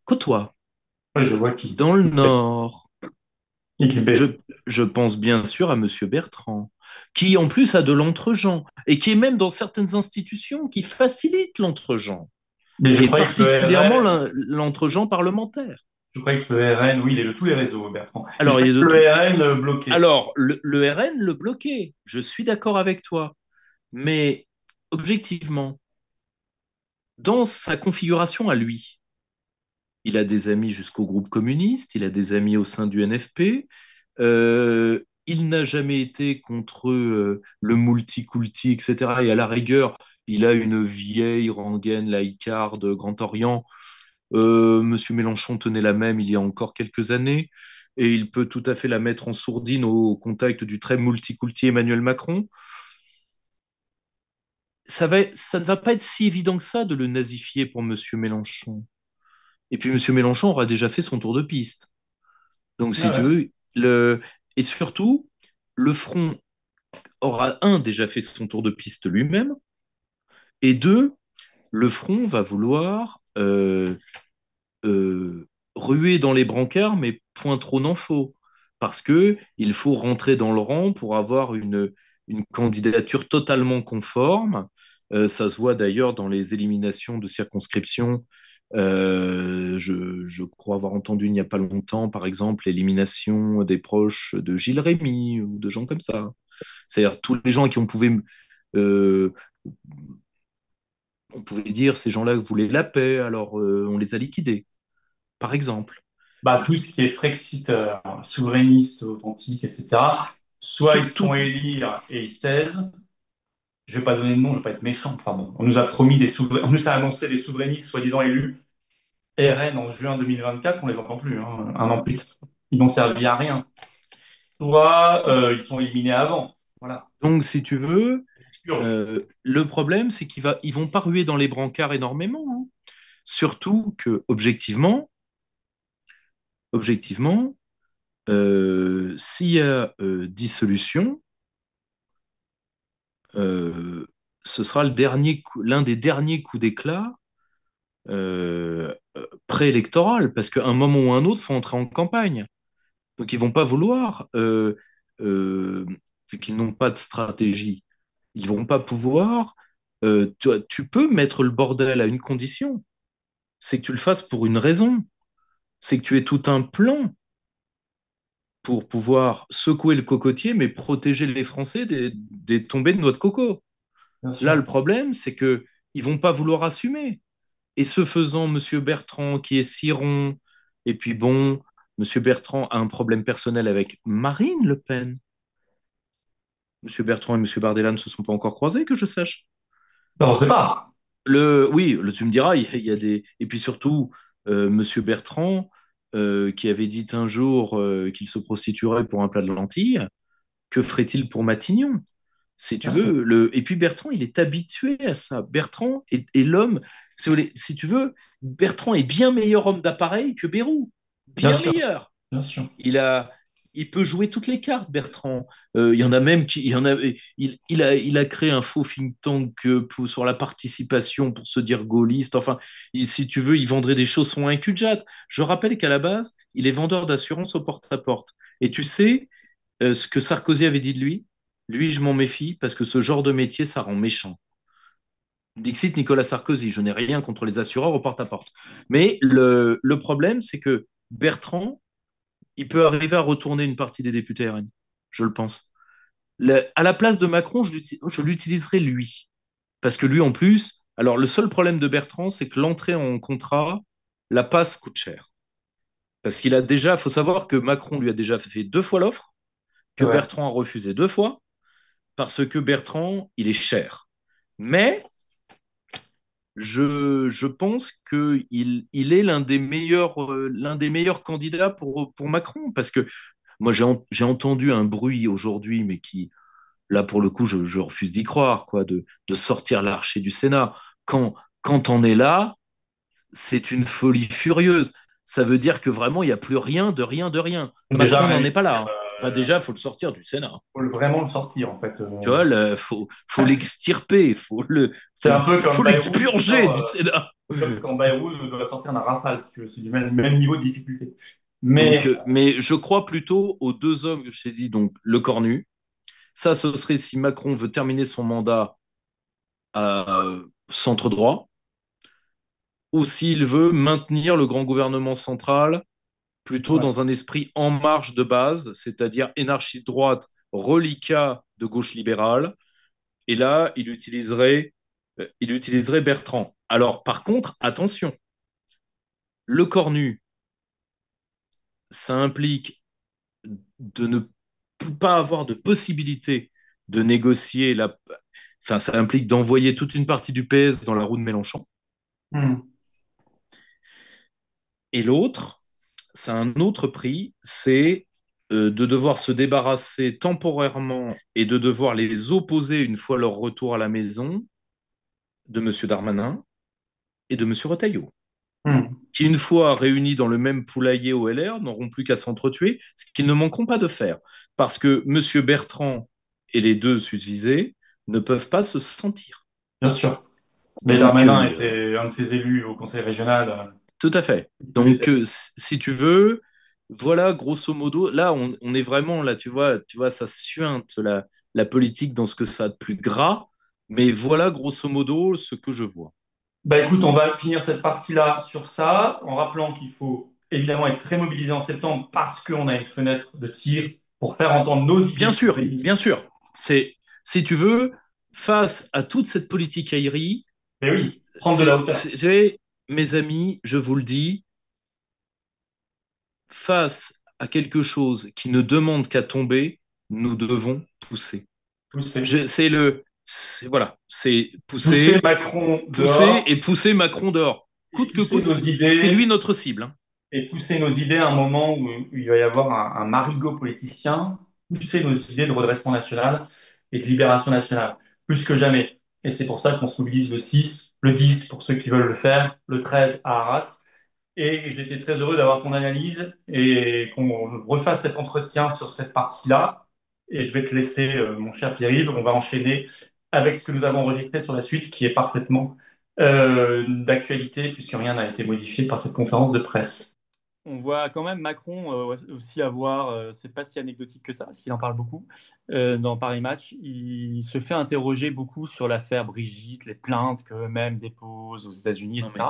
S2: côtoient
S1: Ouais, je vois qui.
S2: dans le Nord. Je,
S1: XB.
S2: je pense bien sûr à Monsieur Bertrand, qui en plus a de l'entre-gens, et qui est même dans certaines institutions qui facilitent l'entre-gens,
S1: Mais je
S2: et
S1: croyais que le
S2: particulièrement
S1: RN,
S2: l'entre-gens parlementaire.
S1: je croyais que le RN, oui, il est de tous les réseaux, Bertrand. Mais je
S2: Alors, il
S1: croyais
S2: est de
S1: que
S2: tout.
S1: le RN bloqué.
S2: Alors, le RN le bloquait, je suis d'accord avec toi, mais objectivement, dans sa configuration à lui, il a des amis jusqu'au groupe communiste, il a des amis au sein du NFP. Il n'a jamais été contre le multiculti, etc. Et à la rigueur, il a une vieille rengaine laïcarde Grand Orient. Monsieur Mélenchon tenait la même il y a encore quelques années, et il peut tout à fait la mettre en sourdine au contact du très multiculti Emmanuel Macron. Ça ne va pas être si évident que ça de le nazifier pour Monsieur Mélenchon. Et puis Monsieur Mélenchon aura déjà fait son tour de piste. Donc,
S1: Ah
S2: si tu
S1: ouais.
S2: veux, et surtout, le front aura, un, déjà fait son tour de piste lui-même, et deux, le front va vouloir ruer dans les brancards, mais point trop n'en faut, parce que il faut rentrer dans le rang pour avoir une candidature totalement conforme. Ça se voit d'ailleurs dans les éliminations de circonscription. Je crois avoir entendu il n'y a pas longtemps, par exemple, l'élimination des proches de Gilles Rémy ou de gens comme ça. C'est-à-dire tous les gens qui euh, on pouvait dire ces gens-là voulaient la paix, alors on les a liquidés, par exemple.
S1: Bah, tout ce qui est Frexiteur, souverainiste, authentique, etc. Soit ils
S2: Tout,
S1: se font
S2: tout,
S1: élire et ils se taisent. Je vais pas donner de nom, je vais pas être méchant. Enfin bon, on nous a promis on nous a annoncé des souverainistes soi-disant élus. RN en juin 2024, on les entend plus, hein, un an plus tard. Ils n'ont servi à rien. Soit ils sont éliminés avant. Voilà.
S2: donc, si tu veux,
S1: Purge.
S2: le problème, c'est ils vont pas ruer dans les brancards énormément, hein. Surtout que, objectivement, s'il y a dissolution, euh, ce sera l'un des derniers coups d'éclat euh, préélectoral, parce qu'à un moment ou un autre, il faut entrer en campagne. Donc, ils vont pas vouloir, euh, vu qu'ils n'ont pas de stratégie, ils vont pas pouvoir. Tu peux mettre le bordel à une condition, c'est que tu le fasses pour une raison, c'est que tu aies tout un plan pour pouvoir secouer le cocotier, mais protéger les Français des tombées de noix de coco.
S1: Bien
S2: Là,
S1: sûr.
S2: le problème, c'est que ils vont pas vouloir assumer. Et ce faisant, Monsieur Bertrand, qui est si rond, et puis bon, Monsieur Bertrand a un problème personnel avec Marine Le Pen. Monsieur Bertrand et Monsieur Bardella ne se sont pas encore croisés, que je sache.
S1: Ben, on ne sait pas.
S2: Oui, tu me diras, il y a des. Et puis surtout, Monsieur Bertrand, qui avait dit un jour qu'il se prostituerait pour un plat de lentilles, que ferait-il pour Matignon? Si tu
S1: Bien sûr.
S2: veux, et puis Bertrand, il est habitué à ça. Bertrand est l'homme, si tu veux, Bertrand est bien meilleur homme d'appareil que Bérou.
S1: Bien
S2: Bien
S1: sûr.
S2: meilleur.
S1: Bien sûr.
S2: Il a, il peut jouer toutes les cartes, Bertrand. Il y en a même qui, il y en a, il a créé un faux think tank sur la participation pour se dire gaulliste. Enfin, si tu veux, il vendrait des chaussons à un cul-de-jatte. Je rappelle qu'à la base, il est vendeur d'assurance au porte-à-porte. Et tu sais ce que Sarkozy avait dit de lui? Lui, je m'en méfie parce que ce genre de métier, ça rend méchant. Dixit Nicolas Sarkozy, je n'ai rien contre les assureurs au porte-à-porte. Mais le problème, c'est que Bertrand, il peut arriver à retourner une partie des députés RN, je le pense. À la place de Macron, je l'utiliserai lui. Parce que lui, en plus, alors le seul problème de Bertrand, c'est que l'entrée en contrat, la passe coûte cher. Parce qu'il a déjà, faut savoir que Macron lui a déjà fait 2 fois l'offre,
S1: C'est
S2: que
S1: vrai.
S2: Bertrand a refusé 2 fois, parce que Bertrand, il est cher. Mais je pense qu'il est l'un des meilleurs candidats pour Macron. Parce que moi, j'ai entendu un bruit aujourd'hui, mais qui, là, pour le coup, je refuse d'y croire, quoi, de sortir l'archer du Sénat. Quand, quand on est là, c'est une folie furieuse. Ça veut dire que vraiment, il n'y a plus rien, de rien, de rien.
S1: Faut déjà
S2: Macron n'en est pas là,
S1: réussir,
S2: hein. Enfin, déjà, il faut le sortir du Sénat.
S1: faut vraiment le sortir en fait.
S2: Tu vois, il faut l'extirper,
S1: C'est un peu
S2: faut
S1: comme Bayrou qui
S2: l'expurger
S1: sort,
S2: du Sénat.
S1: comme quand Bayrou doit sortir d'un rafale, si tu veux. C'est du même niveau de difficulté. Mais
S2: Mais je crois plutôt aux 2 hommes que je t'ai dit, donc le Cornu. Ça, ce serait si Macron veut terminer son mandat à centre droit, ou s'il veut maintenir le grand gouvernement central plutôt
S1: ouais,
S2: dans un esprit en marche de base, c'est-à-dire énarchie de droite, reliquat de gauche libérale. Et là, il utiliserait Bertrand. Alors, par contre, attention, le Cornu, ça implique de ne pas avoir de possibilité de négocier la. Enfin, ça implique d'envoyer toute une partie du PS dans la roue de Mélenchon.
S1: hmm,
S2: Et l'autre, c'est un autre prix, c'est de devoir se débarrasser temporairement et de devoir les opposer une fois leur retour à la maison de M. Darmanin et de M. Retailleau,
S1: hmm.
S2: qui, une fois réunis dans le même poulailler au LR, n'auront plus qu'à s'entretuer, ce qu'ils ne manqueront pas de faire. Parce que M. Bertrand et les deux susvisés ne peuvent pas se sentir.
S1: Bien sûr. Mais
S2: Donc,
S1: Darmanin était un de ses élus au conseil régional.
S2: tout à fait.
S1: Qui
S2: Donc,
S1: déteste.
S2: si tu veux, voilà, grosso modo, là, on est vraiment, là, tu vois, ça suinte la politique dans ce que ça a de plus gras, mais voilà, grosso modo, ce que je vois.
S1: Bah écoute, on va finir cette partie-là sur ça, en rappelant qu'il faut évidemment être très mobilisé en septembre parce qu'on a une fenêtre de tir pour faire entendre nos idées sur les
S2: Bien
S1: listes.
S2: sûr, si tu veux, face à toute cette politique aérie,
S1: Mais oui, prendre de la hauteur.
S2: mes amis, je vous le dis, face à quelque chose qui ne demande qu'à tomber, nous devons pousser.
S1: Pousser.
S2: Voilà, c'est
S1: Pousser
S2: pousser,
S1: Macron
S2: pousser
S1: dehors
S2: et pousser Macron dehors.
S1: et
S2: Coûte que
S1: pousser
S2: coûte,
S1: nos
S2: c'est lui
S1: idées
S2: notre cible, hein.
S1: et pousser nos idées à un moment où il va y avoir un marigot politicien, pousser nos idées de redressement national et de libération nationale, plus que jamais. Et c'est pour ça qu'on se mobilise le 6, le 10 pour ceux qui veulent le faire, le 13 à Arras. Et j'étais très heureux d'avoir ton analyse et qu'on refasse cet entretien sur cette partie-là. Et je vais te laisser, mon cher Pierre-Yves, on va enchaîner avec ce que nous avons enregistré sur la suite, qui est parfaitement d'actualité, puisque rien n'a été modifié par cette conférence de presse. On voit quand même Macron aussi avoir, c'est pas si anecdotique que ça, parce qu'il en parle beaucoup dans Paris Match. Il se fait interroger beaucoup sur l'affaire Brigitte, les plaintes qu'eux-mêmes déposent aux États-Unis,
S2: Non,
S1: etc.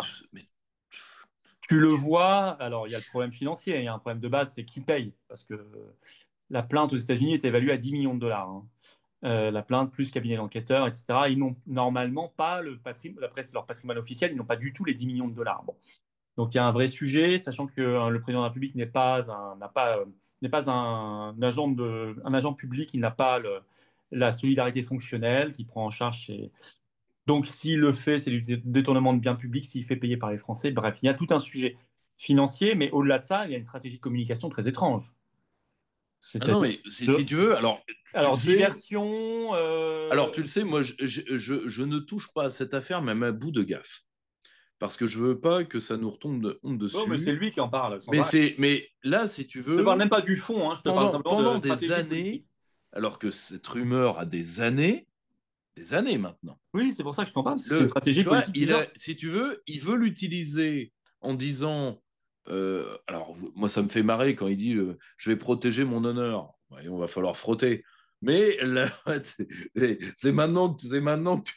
S1: Tu le vois, alors il y a le problème financier, il y a un problème de base, c'est qui paye. Parce que la plainte aux États-Unis est évaluée à 10 millions de dollars, hein. La plainte plus cabinet d'enquêteurs, etc. Ils n'ont normalement pas le patrimoine, d'après leur patrimoine officiel, ils n'ont pas du tout les 10 millions de dollars. Bon. Donc il y a un vrai sujet, sachant que le président de la République n'est pas un agent public, il n'a pas la solidarité fonctionnelle qui prend en charge ses. Donc s'il le fait, c'est du détournement de biens publics, s'il fait payer par les Français, bref, il y a tout un sujet financier, mais au-delà de ça, il y a une stratégie de communication très étrange.
S2: Ah non,
S1: C'est-à-dire
S2: mais si tu veux, tu le
S1: alors
S2: sais,
S1: diversion,
S2: tu le sais, moi, je ne touche pas à cette affaire, même à bout de gaffe. Parce que je veux pas que ça nous retombe de honte
S1: oh, mais c'est
S2: dessus.
S1: lui qui en parle, sans arrêt.
S2: Mais là, si tu
S1: Je te parle
S2: veux,
S1: même pas du fond, hein, je te parle simplement de
S2: pendant des
S1: stratégie
S2: années,
S1: politique.
S2: alors que cette rumeur a des années maintenant.
S1: Oui, c'est pour ça que je t'en parle. C'est une stratégie
S2: Tu vois,
S1: politique bizarre.
S2: si tu veux, il veut l'utiliser en disant. Alors, moi, ça me fait marrer quand il dit je vais protéger mon honneur. Ouais, on va falloir frotter. Mais là, c'est maintenant que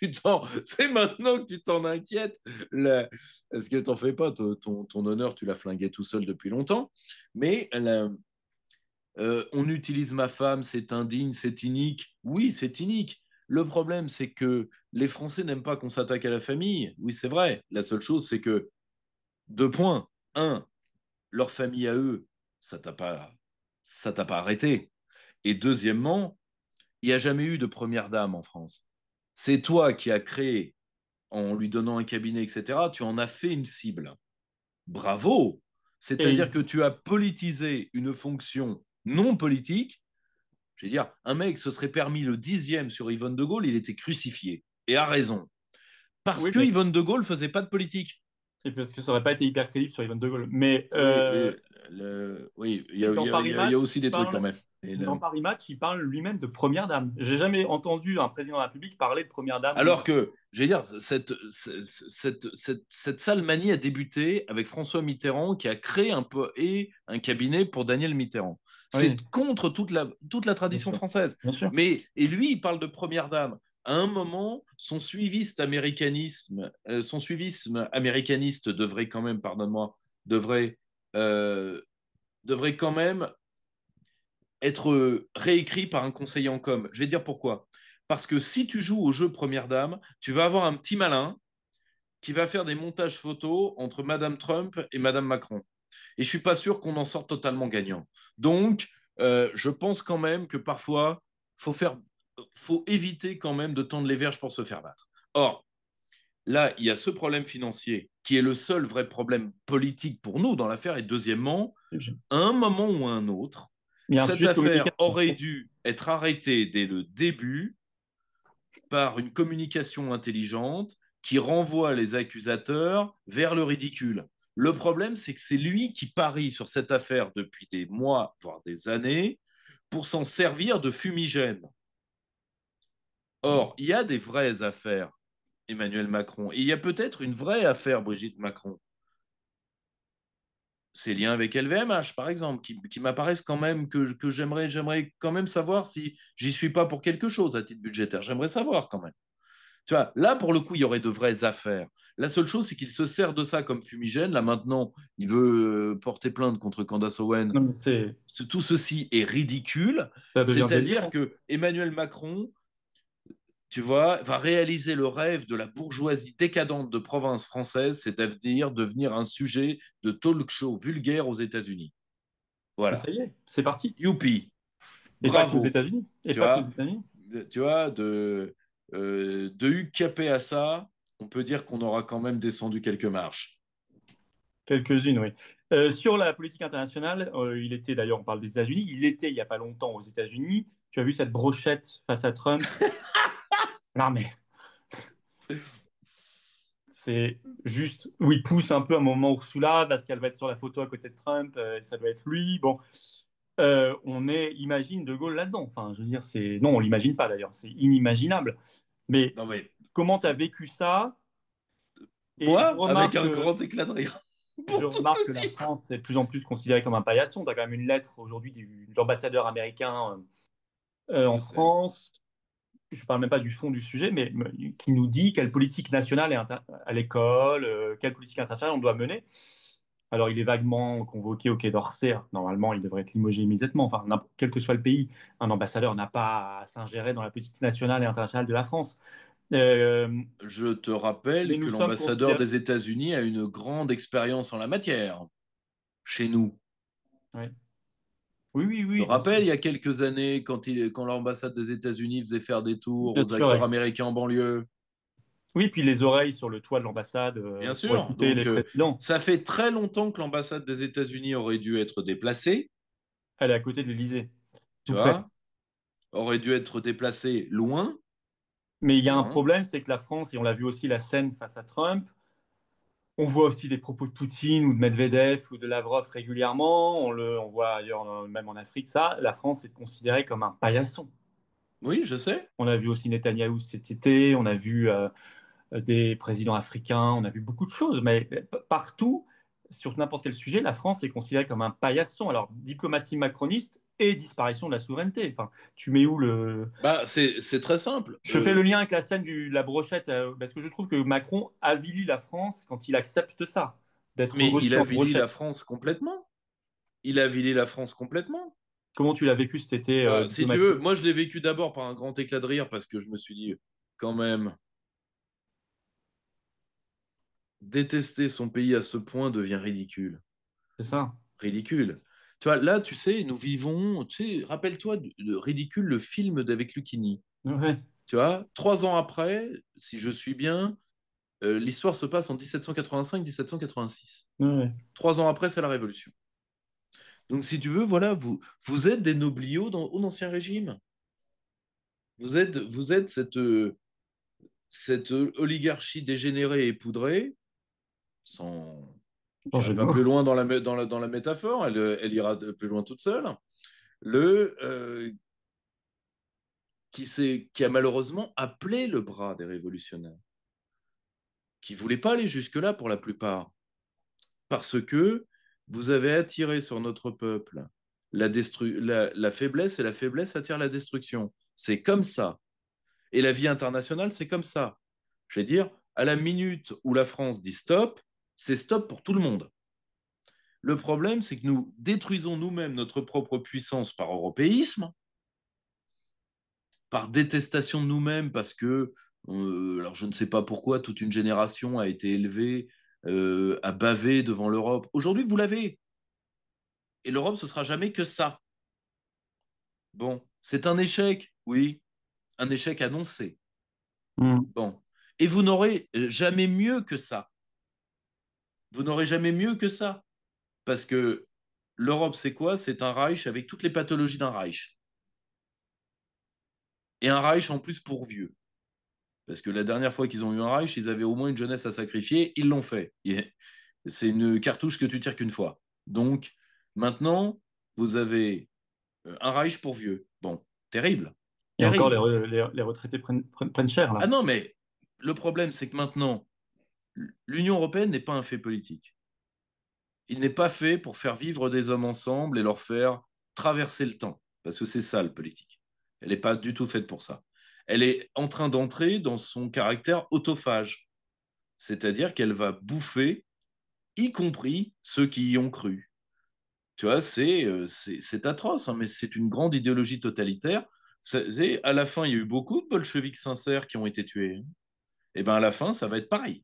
S2: tu t'en inquiètes. Là, est-ce que t'en fais pas ton honneur, tu l'as flingué tout seul depuis longtemps. Mais là, on utilise ma femme, c'est indigne, c'est inique. Oui, c'est inique. Le problème, c'est que les Français n'aiment pas qu'on s'attaque à la famille. Oui, c'est vrai. La seule chose, c'est que 2 points. Un, leur famille à eux, ça t'a pas arrêté. Et deuxièmement, il n'y a jamais eu de première dame en France. C'est toi qui as créé, en lui donnant un cabinet, etc., tu en as fait une cible. Bravo!
S3: Et
S2: C'est-à-dire que tu as politisé une fonction non politique. Je veux dire, un mec se serait permis le 10e sur Yvonne de Gaulle, il était crucifié. Et a raison. Parce
S3: oui,
S2: que Yvonne de Gaulle faisait pas de politique.
S3: c'est parce que ça aurait pas été hyper crédible sur Yvonne de Gaulle. Mais
S2: Oui, oui,
S3: et dans Paris
S2: il y a
S3: Match,
S2: aussi des trucs quand même.
S3: dans Paris Match, il parle lui-même de première dame. J'ai jamais entendu un président de la République parler de première dame comme
S2: Alors
S3: ça.
S2: que, je veux dire, cette sale manie a débuté avec François Mitterrand qui a créé un peu et un cabinet pour Daniel Mitterrand.
S3: Oui,
S2: C'est contre toute la
S3: bien
S2: tradition
S3: sûr,
S2: française.
S3: bien sûr.
S2: Mais, et lui, il parle de première dame. À un moment, son suivisme américaniste devrait quand même, pardonne-moi, devrait, euh, devrait quand même être réécrit par un conseiller en com. Je vais dire pourquoi. Parce que si tu joues au jeu Première Dame, tu vas avoir un petit malin qui va faire des montages photos entre Madame Trump et Madame Macron. Et je suis pas sûr qu'on en sorte totalement gagnant. Donc, je pense quand même que parfois, faut faire, faut éviter quand même de tendre les verges pour se faire battre. Or, là, il y a ce problème financier qui est le seul vrai problème politique pour nous dans l'affaire. Et deuxièmement, à un moment ou à un autre,
S3: Il y a un
S2: cette
S3: sujet de
S2: affaire aurait
S3: communication.
S2: dû être arrêtée dès le début par une communication intelligente qui renvoie les accusateurs vers le ridicule. Le problème, c'est que c'est lui qui parie sur cette affaire depuis des mois, voire des années, pour s'en servir de fumigène. Or, il y a des vraies affaires, Emmanuel Macron, et il y a peut-être une vraie affaire, Brigitte Macron. Ces liens avec LVMH, par exemple, qui m'apparaissent quand même que j'aimerais quand même savoir si j'y suis pas pour quelque chose à titre budgétaire. J'aimerais savoir quand même. Tu vois, là, pour le coup, il y aurait de vraies affaires. La seule chose, c'est qu'il se sert de ça comme fumigène. Là, maintenant, il veut porter plainte contre Candace Owen.
S3: Non, mais
S2: Tout ceci est ridicule.
S3: ça devient
S2: C'est-à-dire
S3: délirant.
S2: que Emmanuel Macron, tu vois, va réaliser le rêve de la bourgeoisie décadente de province française, c'est-à-dire devenir un sujet de talk show vulgaire aux États-Unis.
S3: Et ça
S2: Voilà.
S3: y est, c'est parti.
S2: Youpi.
S3: Et pas que aux
S2: Bravo.
S3: États-Unis. Et
S2: Tu
S3: pas que aux
S2: vois,
S3: États-Unis.
S2: tu vois, de Hugues Capet à ça, on peut dire qu'on aura quand même descendu quelques marches.
S3: Quelques-unes, oui. Sur la politique internationale, il était d'ailleurs, on parle des États-Unis, il était il n'y a pas longtemps aux États-Unis. Tu as vu cette brochette face à Trump? Non, mais c'est juste où il pousse un peu un moment Ursula parce qu'elle va être sur la photo à côté de Trump, et ça doit être lui. Bon, imagine De Gaulle là-dedans. Enfin, je veux dire, non, on l'imagine pas d'ailleurs, c'est inimaginable. Mais
S2: Non mais,
S3: comment tu as vécu ça? Et
S2: moi, avec un grand éclat de rire,
S3: je
S2: pour tout
S3: remarque que
S2: te
S3: la
S2: dire.
S3: France est de plus en plus considérée comme un paillasson. Tu as quand même une lettre aujourd'hui de l'ambassadeur américain en
S2: Je sais.
S3: France. Je ne parle même pas du fond du sujet, mais qui nous dit quelle politique nationale est à l'école, quelle politique internationale on doit mener. Alors, il est vaguement convoqué au Quai d'Orsay. Normalement, il devrait être limogé immédiatement. Enfin, quel que soit le pays, un ambassadeur n'a pas à s'ingérer dans la politique nationale et internationale de la France. Euh,
S2: Je te
S3: mais
S2: rappelle
S3: nous
S2: que
S3: sommes
S2: l'ambassadeur
S3: considérés.
S2: des États-Unis a une grande expérience en la matière, chez nous.
S3: Ouais. Oui, oui,
S2: Je
S3: oui,
S2: te
S3: bien sûr.
S2: rappelle, il y a quelques années, quand l'ambassade des États-Unis faisait faire des tours
S3: Bien
S2: aux
S3: sûr,
S2: acteurs
S3: ouais.
S2: américains en banlieue.
S3: Oui, puis les oreilles sur le toit de l'ambassade
S2: Bien
S3: pour
S2: sûr.
S3: écouter les
S2: Donc,
S3: présidents.
S2: ça fait très longtemps que l'ambassade des États-Unis aurait dû être déplacée,
S3: Elle est à côté de l'Élysée,
S2: tu
S3: tout près.
S2: vois, aurait dû être déplacée loin,
S3: Mais il y a un
S2: loin.
S3: problème, c'est que la France, et on l'a vu aussi la scène face à Trump, on voit aussi des propos de Poutine ou de Medvedev ou de Lavrov régulièrement. On voit ailleurs, même en Afrique, ça. La France est considérée comme un paillasson.
S2: Oui, je sais.
S3: On a vu aussi Netanyahou cet été, on a vu des présidents africains, on a vu beaucoup de choses. Mais partout, sur n'importe quel sujet, la France est considérée comme un paillasson. Alors, diplomatie macroniste et disparition de la souveraineté. Enfin, tu mets où le...
S2: Bah, c'est très simple.
S3: Je fais le lien avec la scène de la brochette, parce que je trouve que Macron avilit la France quand il accepte ça, d'être
S2: Mais il
S3: reçu en
S2: avilit la
S3: brochette.
S2: France complètement. Il avilit la France complètement.
S3: Comment tu l'as vécu cet été
S2: Bah, si tu veux,
S3: diplomatique?
S2: moi je l'ai vécu d'abord par un grand éclat de rire parce que je me suis dit, quand même, détester son pays à ce point devient ridicule.
S3: C'est ça.
S2: ridicule. Tu vois, là, tu sais, nous vivons, tu sais, rappelle-toi de Ridicule, le film d'avec Lucchini.
S3: Ouais,
S2: Tu vois, 3 ans après, si je suis bien, l'histoire se passe en 1785-1786.
S3: ouais.
S2: 3 ans après, c'est la Révolution. Donc, si tu veux, voilà, vous êtes des nobliaux au Ancien Régime. Vous êtes cette oligarchie dégénérée et poudrée, sans,
S3: Bon
S2: j'irai
S3: jeu de
S2: pas
S3: mots.
S2: plus loin dans la métaphore, elle ira plus loin toute seule, le, qui a malheureusement appelé le bras des révolutionnaires, qui ne voulaient pas aller jusque-là pour la plupart, parce que vous avez attiré sur notre peuple la faiblesse, et la faiblesse attire la destruction. C'est comme ça. Et la vie internationale, c'est comme ça. Je vais dire, à la minute où la France dit stop, c'est stop pour tout le monde. Le problème, c'est que nous détruisons nous-mêmes notre propre puissance par européisme, par détestation de nous-mêmes, parce que, alors je ne sais pas pourquoi, toute une génération a été élevée à baver devant l'Europe. Aujourd'hui, vous l'avez. Et l'Europe, ce sera jamais que ça. Bon, c'est un échec, oui, un échec annoncé.
S3: Hmm.
S2: Bon, et vous n'aurez jamais mieux que ça. Vous n'aurez jamais mieux que ça. Parce que l'Europe, c'est quoi? C'est un Reich avec toutes les pathologies d'un Reich. Et un Reich en plus pour vieux. Parce que la dernière fois qu'ils ont eu un Reich, ils avaient au moins une jeunesse à sacrifier. Ils l'ont fait. C'est une cartouche que tu tires qu'une fois. Donc, maintenant, vous avez un Reich pour vieux. Bon, terrible.
S3: Et encore,
S2: Terrible.
S3: les retraités prennent cher,
S2: Ah
S3: là.
S2: non, mais le problème, c'est que maintenant, l'Union européenne n'est pas un fait politique. Il n'est pas fait pour faire vivre des hommes ensemble et leur faire traverser le temps. Parce que c'est ça, le politique. Elle n'est pas du tout faite pour ça. Elle est en train d'entrer dans son caractère autophage. C'est-à-dire qu'elle va bouffer, y compris ceux qui y ont cru. Tu vois, c'est atroce, hein, mais c'est une grande idéologie totalitaire. À la fin, il y a eu beaucoup de bolcheviks sincères qui ont été tués. Et bien à la fin, ça va être pareil.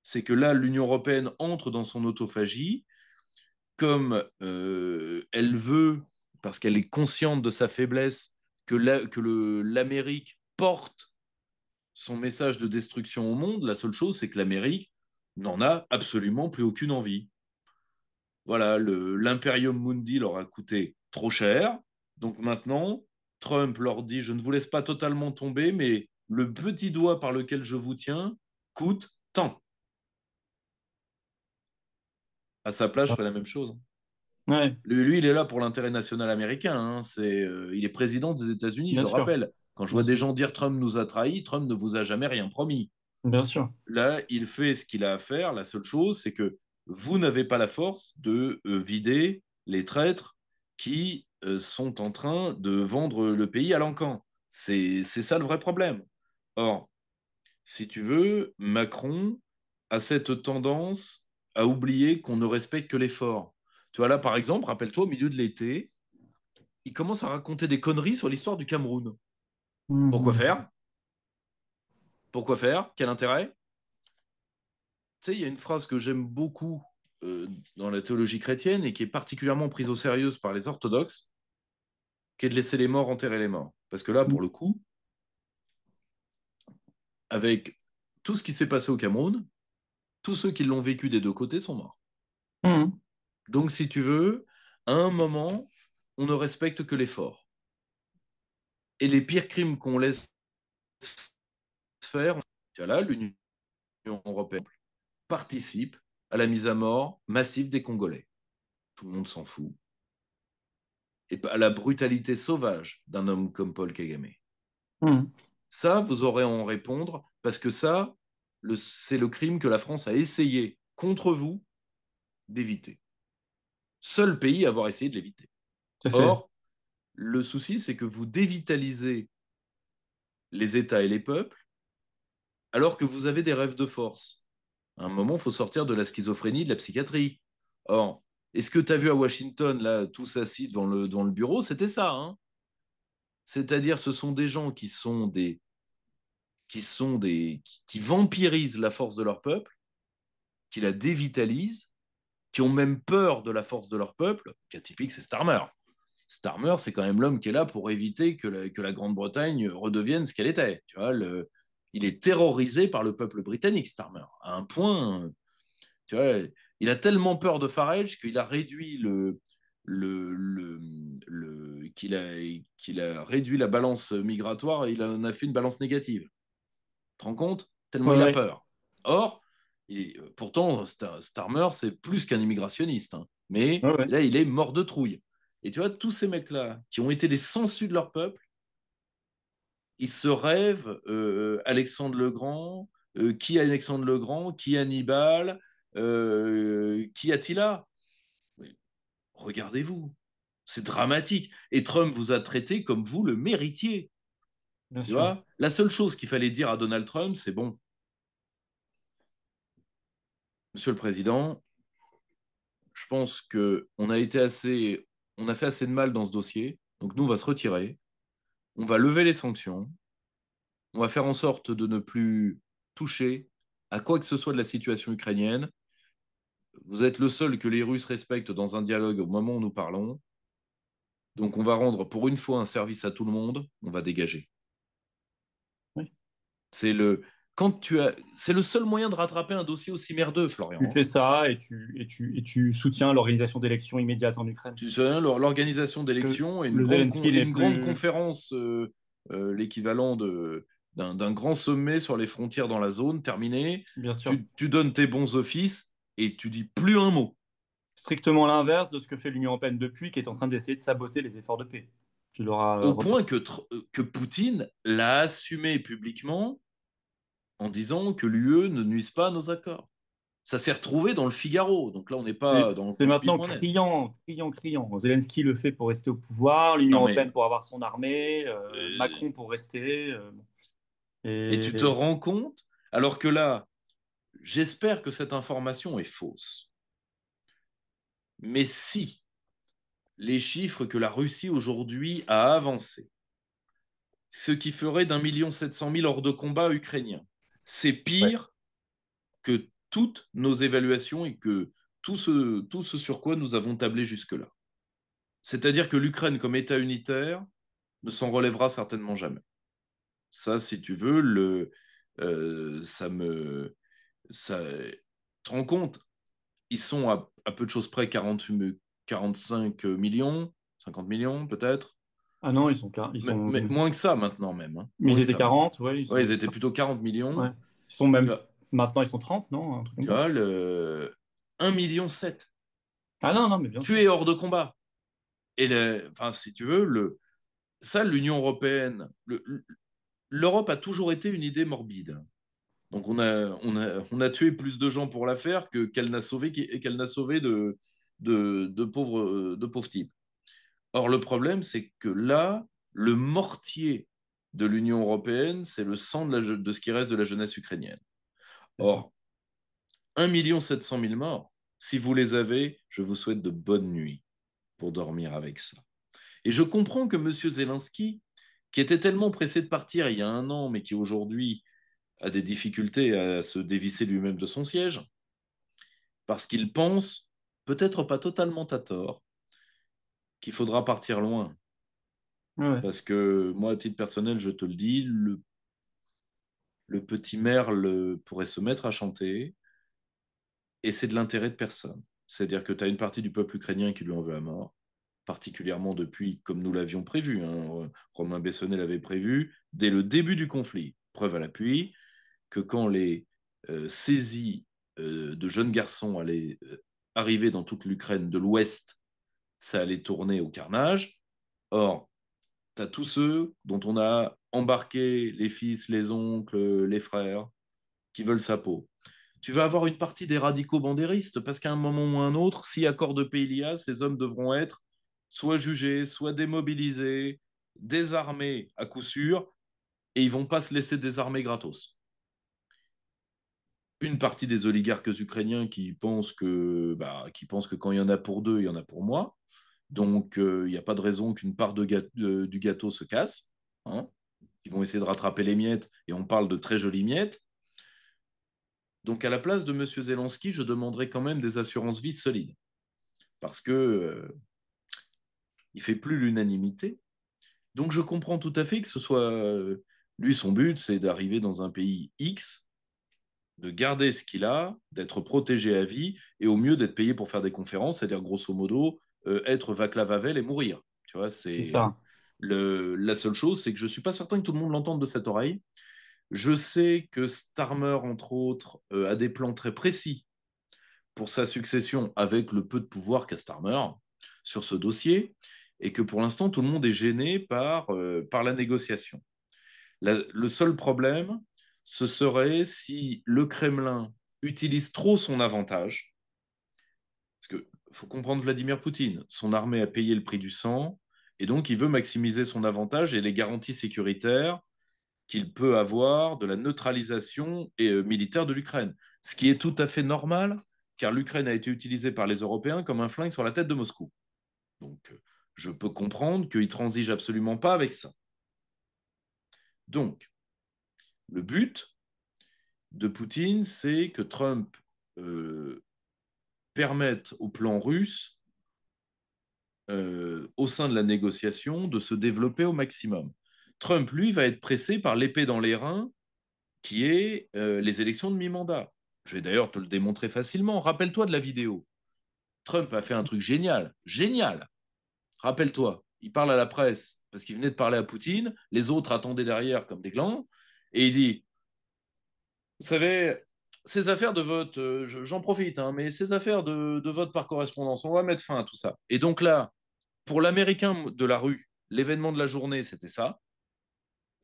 S2: C'est que là, l'Union européenne entre dans son autophagie, comme elle veut, parce qu'elle est consciente de sa faiblesse, que l'Amérique porte son message de destruction au monde. La seule chose, c'est que l'Amérique n'en a absolument plus aucune envie. Voilà, l'imperium mundi leur a coûté trop cher. Donc maintenant, Trump leur dit, je ne vous laisse pas totalement tomber, mais le petit doigt par lequel je vous tiens coûte tant. À sa place, je ferais la même chose.
S3: Ouais,
S2: Lui, il est là pour l'intérêt national américain, hein. Il est président des États-Unis, je
S3: bien
S2: le
S3: sûr.
S2: rappelle. Quand je vois
S3: Bien
S2: des
S3: sûr.
S2: gens dire Trump nous a trahis, Trump ne vous a jamais rien promis.
S3: Bien sûr.
S2: Là, il fait ce qu'il a à faire. La seule chose, c'est que vous n'avez pas la force de vider les traîtres qui sont en train de vendre le pays à l'encan. C'est ça le vrai problème. Or, si tu veux, Macron a cette tendance à oublier qu'on ne respecte que les forts. Tu vois, là, par exemple, rappelle-toi, au milieu de l'été, il commence à raconter des conneries sur l'histoire du Cameroun. Pourquoi
S3: Mhm.
S2: faire? Pourquoi faire? Quel intérêt? Tu sais, il y a une phrase que j'aime beaucoup dans la théologie chrétienne et qui est particulièrement prise au sérieux par les orthodoxes, qui est de laisser les morts enterrer les morts. Parce que là, pour le coup, avec tout ce qui s'est passé au Cameroun, tous ceux qui l'ont vécu des deux côtés sont morts.
S3: Mhm.
S2: Donc, si tu veux, à un moment, on ne respecte que les forts. Et les pires crimes qu'on laisse faire, là, l'Union européenne participe à la mise à mort massive des Congolais. Tout le monde s'en fout. Et à la brutalité sauvage d'un homme comme Paul Kagame.
S3: Mhm.
S2: Ça, vous aurez à en répondre, parce que ça, c'est le crime que la France a essayé, contre vous, d'éviter. Seul pays à avoir essayé de l'éviter.
S3: Tout à fait.
S2: Or, le souci, c'est que vous dévitalisez les États et les peuples, alors que vous avez des rêves de force. À un moment, il faut sortir de la schizophrénie, de la psychiatrie. Or, est-ce que tu as vu à Washington, là, tous assis devant le bureau, c'était ça, hein. C'est-à-dire, ce sont des gens qui vampirisent la force de leur peuple, qui la dévitalisent qui ont même peur de la force de leur peuple. Le cas typique, c'est Starmer. Starmer, c'est quand même l'homme qui est là pour éviter que la Grande-Bretagne redevienne ce qu'elle était. Tu vois, il est terrorisé par le peuple britannique, Starmer, à un point. Tu vois, il a tellement peur de Farage qu'il a réduit qu'il a réduit la balance migratoire et il en a fait une balance négative. Tu te rends compte? Tellement
S3: Ouais,
S2: il a
S3: ouais,
S2: peur. Or, pourtant, Starmer, c'est plus qu'un immigrationniste, hein. Mais
S3: ouais, ouais.
S2: là, il est mort de trouille. Et tu vois, tous ces mecs-là, qui ont été les sangsues de leur peuple, ils se rêvent Alexandre le Grand, qui Alexandre le Grand, qui Hannibal, qui Attila. Regardez-vous, c'est dramatique. Et Trump vous a traité comme vous le méritiez.
S3: Bien
S2: Tu
S3: sûr.
S2: vois, la seule chose qu'il fallait dire à Donald Trump, c'est bon, Monsieur le Président, je pense que on a fait assez de mal dans ce dossier. Donc nous, on va se retirer, on va lever les sanctions, on va faire en sorte de ne plus toucher à quoi que ce soit de la situation ukrainienne. Vous êtes le seul que les Russes respectent dans un dialogue au moment où nous parlons. Donc on va rendre pour une fois un service à tout le monde, on va dégager.
S3: Oui.
S2: C'est le quand tu as c'est le seul moyen de rattraper un dossier aussi merdeux,
S3: Tu
S2: Florian, hein.
S3: fais ça et tu soutiens l'organisation d'élections immédiates en Ukraine.
S2: Tu sais, l'organisation
S3: Que
S2: d'élections et
S3: le Zelensky
S2: et
S3: n'est
S2: une grande
S3: plus,
S2: conférence, l'équivalent d'un grand sommet sur les frontières dans la zone, terminé.
S3: bien sûr,
S2: Tu donnes tes bons offices et tu dis plus un mot.
S3: strictement l'inverse de ce que fait l'Union européenne depuis, qui est en train d'essayer de saboter les efforts de paix. Tu l'auras
S2: Au point
S3: reproché.
S2: que Poutine l'a assumé publiquement en disant que l'UE ne nuise pas à nos accords. Ça s'est retrouvé dans le Figaro. Donc là, on n'est pas dans
S3: C'est maintenant
S2: conspi.net.
S3: criant, criant, criant. Zelensky le fait pour rester au pouvoir, l'Union
S2: Non, mais
S3: européenne pour avoir son armée, Macron
S2: euh,
S3: pour rester. Bon.
S2: et tu te
S3: Et
S2: rends compte, alors que là, j'espère que cette information est fausse. Mais si les chiffres que la Russie aujourd'hui a avancés, ce qui ferait d'1,7 million hors de combat ukrainiens, c'est
S3: ouais,
S2: pire que toutes nos évaluations et que tout ce sur quoi nous avons tablé jusque-là. C'est-à-dire que l'Ukraine comme État unitaire ne s'en relèvera certainement jamais. Ça, si tu veux, ça me... Ça, tu te rends compte, ils sont à peu de choses près 45 millions, 50 millions peut-être.
S3: ah non, ils sont,
S2: Mais moins que ça maintenant même, hein.
S3: mais
S2: Moins
S3: ils
S2: que
S3: étaient
S2: ça même.
S3: 40, ouais,
S2: Ouais, ils étaient plutôt 40
S3: ouais.
S2: millions.
S3: Ils sont
S2: Tu
S3: même,
S2: vois,
S3: maintenant ils sont 30, non? Un truc comme
S2: tu
S3: ça.
S2: vois, le 1,7 million
S3: Ah non, non, mais bien sûr.
S2: tués hors de combat. Et enfin, si tu veux, ça, l'Union européenne, l'Europe a toujours été une idée morbide. Donc on a tué plus de gens pour la faire qu'elle n'a sauvé de pauvres types. Or, le problème, c'est que là, le mortier de l'Union européenne, c'est le sang de ce qui reste de la jeunesse ukrainienne.
S3: C'est ça.
S2: Or, 1,7 million morts, si vous les avez, je vous souhaite de bonnes nuits pour dormir avec ça. Et je comprends que M. Zelensky, qui était tellement pressé de partir il y a un an, mais qui aujourd'hui a des difficultés à se dévisser lui-même de son siège, parce qu'il pense, peut-être pas totalement à tort, qu'il faudra partir loin.
S3: Ouais, ouais.
S2: Parce que moi, à titre personnel, je te le dis, le petit merle pourrait se mettre à chanter, et c'est de l'intérêt de personne. C'est-à-dire que tu as une partie du peuple ukrainien qui lui en veut à mort, particulièrement depuis, comme nous l'avions prévu, hein, Romain Bessonnet l'avait prévu, dès le début du conflit. Preuve à l'appui, que quand les saisies de jeunes garçons allaient arriver dans toute l'Ukraine de l'Ouest, ça allait tourner au carnage. Or, tu as tous ceux dont on a embarqué les fils, les oncles, les frères, qui veulent sa peau. Tu vas avoir une partie des radicaux bandéristes, parce qu'à un moment ou à un autre, si accord de paix il y a, ces hommes devront être soit jugés, soit démobilisés, désarmés à coup sûr, et ils vont pas se laisser désarmer gratos. Une partie des oligarques ukrainiens qui pensent que quand il y en a pour deux, il y en a pour moi. Donc, il n'y a pas de raison qu'une part du gâteau se casse, hein. Ils vont essayer de rattraper les miettes, et on parle de très jolies miettes. Donc, à la place de M. Zelensky, je demanderais quand même des assurances vie solides. Parce que il fait plus l'unanimité. Donc, je comprends tout à fait que ce soit lui, son but, c'est d'arriver dans un pays X, de garder ce qu'il a, d'être protégé à vie et au mieux d'être payé pour faire des conférences, c'est-à-dire grosso modo être Václav Havel et mourir. Tu vois,
S3: C'est
S2: c'est
S3: ça.
S2: la seule chose, c'est que je suis pas certain que tout le monde l'entende de cette oreille. Je sais que Starmer, entre autres, a des plans très précis pour sa succession avec le peu de pouvoir qu'a Starmer sur ce dossier, et que pour l'instant, tout le monde est gêné par la négociation. Le seul problème, ce serait si le Kremlin utilise trop son avantage, parce qu'il faut comprendre Vladimir Poutine, son armée a payé le prix du sang, et donc il veut maximiser son avantage et les garanties sécuritaires qu'il peut avoir de la neutralisation militaire de l'Ukraine. Ce qui est tout à fait normal, car l'Ukraine a été utilisée par les Européens comme un flingue sur la tête de Moscou. Donc, je peux comprendre qu'ils transigent absolument pas avec ça. Donc, le but de Poutine, c'est que Trump euh, permette au plan russe, au sein de la négociation, de se développer au maximum. Trump, lui, va être pressé par l'épée dans les reins qui est les élections de mi-mandat. Je vais d'ailleurs te le démontrer facilement. Rappelle-toi de la vidéo. Trump a fait un truc génial. Génial. Rappelle-toi. Il parle à la presse parce qu'il venait de parler à Poutine. Les autres attendaient derrière comme des glands. Et il dit, vous savez, ces affaires de vote, j'en profite, hein, mais ces affaires de vote par correspondance, on va mettre fin à tout ça. Et donc là, pour l'Américain de la rue, l'événement de la journée, c'était ça,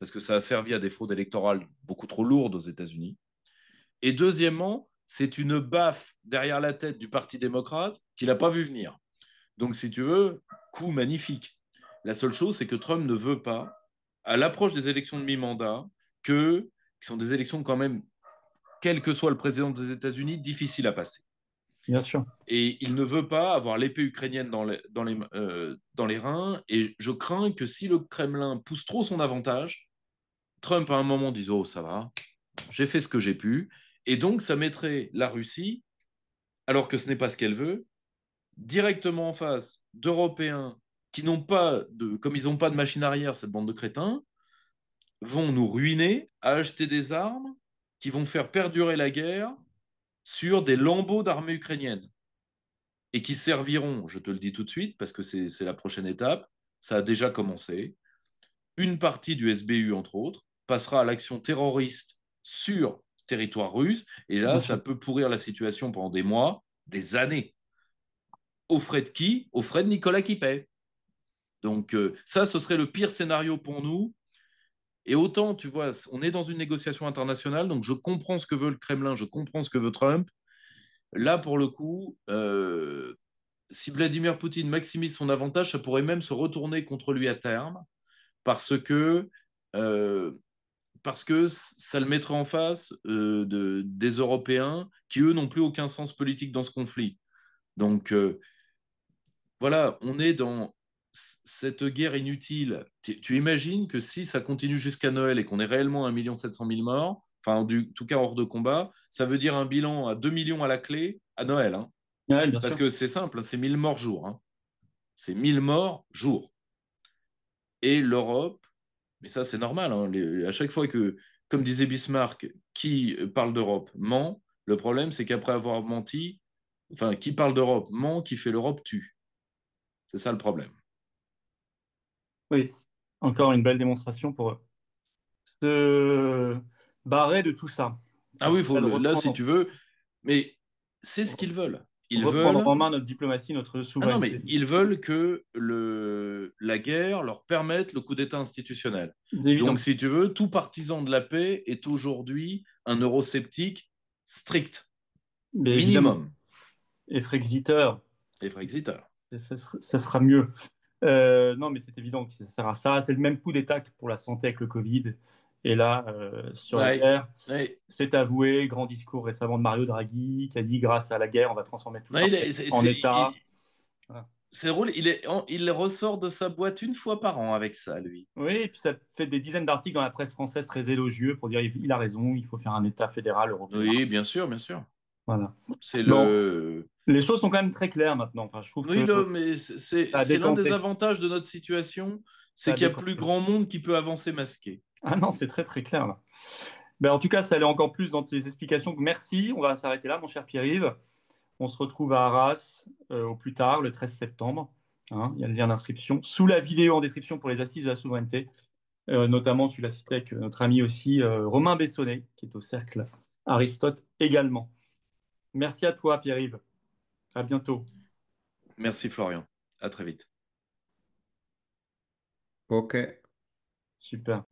S2: parce que ça a servi à des fraudes électorales beaucoup trop lourdes aux États-Unis. Et deuxièmement, c'est une baffe derrière la tête du Parti démocrate qu'il n'a pas vu venir. Donc, si tu veux, coup magnifique. La seule chose, c'est que Trump ne veut pas, à l'approche des élections de mi-mandat, qui sont des élections quand même, quel que soit le président des États-Unis, difficiles à passer.
S3: Bien sûr.
S2: Et il ne veut pas avoir l'épée ukrainienne dans les reins. Et je crains que si le Kremlin pousse trop son avantage, Trump à un moment dise, oh, ça va, j'ai fait ce que j'ai pu. Et donc, ça mettrait la Russie, alors que ce n'est pas ce qu'elle veut, directement en face d'Européens qui n'ont pas de, comme ils n'ont pas de machine arrière, cette bande de crétins, vont nous ruiner à acheter des armes qui vont faire perdurer la guerre sur des lambeaux d'armée ukrainienne et qui serviront, je te le dis tout de suite, parce que c'est la prochaine étape, ça a déjà commencé. Une partie du SBU, entre autres, passera à l'action terroriste sur territoire russe, et là,
S3: Bien
S2: ça
S3: sûr.
S2: peut pourrir la situation pendant des mois, des années. Aux frais de qui? Aux frais de Nicolas qui paie. Donc ça, ce serait le pire scénario pour nous. Et autant, tu vois, on est dans une négociation internationale, donc je comprends ce que veut le Kremlin, je comprends ce que veut Trump. Là, pour le coup, si Vladimir Poutine maximise son avantage, ça pourrait même se retourner contre lui à terme, parce que, euh, parce que ça le mettrait en face des Européens qui, eux, n'ont plus aucun sens politique dans ce conflit. Donc, voilà, on est dans cette guerre inutile. Tu imagines que si ça continue jusqu'à Noël et qu'on est réellement à 1 700 000 morts, enfin, en tout cas hors de combat, ça veut dire un bilan à 2 millions à la clé à Noël, hein.
S3: Ouais, bien
S2: Parce
S3: sûr.
S2: que c'est simple, hein, c'est 1 000 morts jour, hein. C'est 1 000 morts jour. Et l'Europe, mais ça c'est normal, hein, à chaque fois que, comme disait Bismarck, qui parle d'Europe ment, le problème c'est qu'après avoir menti, enfin, qui parle d'Europe ment, qui fait l'Europe tue. C'est ça le problème.
S3: Oui. Encore une belle démonstration pour se barrer de tout ça.
S2: Ah
S3: Ça
S2: oui,
S3: s'appelle
S2: là, si tu veux, mais c'est ce qu'ils veulent. Ils
S3: reprendre
S2: veulent,
S3: en main notre diplomatie, notre
S2: ah non, mais
S3: souveraineté.
S2: ils veulent que la guerre leur permette le coup d'État institutionnel.
S3: C'est
S2: Donc,
S3: évident.
S2: si tu veux, tout partisan de la paix est aujourd'hui un eurosceptique strict,
S3: Mais évidemment.
S2: minimum,
S3: Et Frexiteur,
S2: et Frexiteur.
S3: ça sera mieux. Non, mais c'est évident que ça sert à ça. C'est le même coup d'état que pour la santé avec le Covid. Et là, sur la
S2: Ouais,
S3: guerre,
S2: ouais.
S3: c'est avoué, grand discours récemment de Mario Draghi qui a dit grâce à la guerre, on va transformer tout
S2: Ouais,
S3: ça en
S2: il,
S3: État. Voilà.
S2: C'est drôle, il ressort de sa boîte une fois par an avec ça, lui.
S3: Oui, et puis ça fait des dizaines d'articles dans la presse française très élogieux pour dire il a raison, il faut faire un État fédéral européen.
S2: Oui, bien sûr, bien sûr.
S3: Voilà.
S2: C'est
S3: Bon,
S2: le.
S3: les choses sont quand même très claires maintenant. Enfin, je trouve
S2: Oui,
S3: que
S2: mais
S3: ça a
S2: c'est l'un des
S3: décanté.
S2: avantages de notre situation,
S3: Ça
S2: c'est
S3: a
S2: qu'il y a plus
S3: décanté.
S2: grand monde qui peut avancer masqué.
S3: Ah non, c'est très très clair là. Ben, en tout cas, ça allait encore plus dans tes explications. Merci. On va s'arrêter là, mon cher Pierre-Yves. On se retrouve à Arras au plus tard, le 13 septembre. Hein, il y a le lien d'inscription sous la vidéo en description pour les assises de la souveraineté. Notamment, tu l'as cité avec notre ami aussi Romain Bessonnet, qui est au cercle Aristote également. Merci à toi, Pierre-Yves. À bientôt.
S2: Merci Florian. À très vite.
S4: Ok.
S3: Super.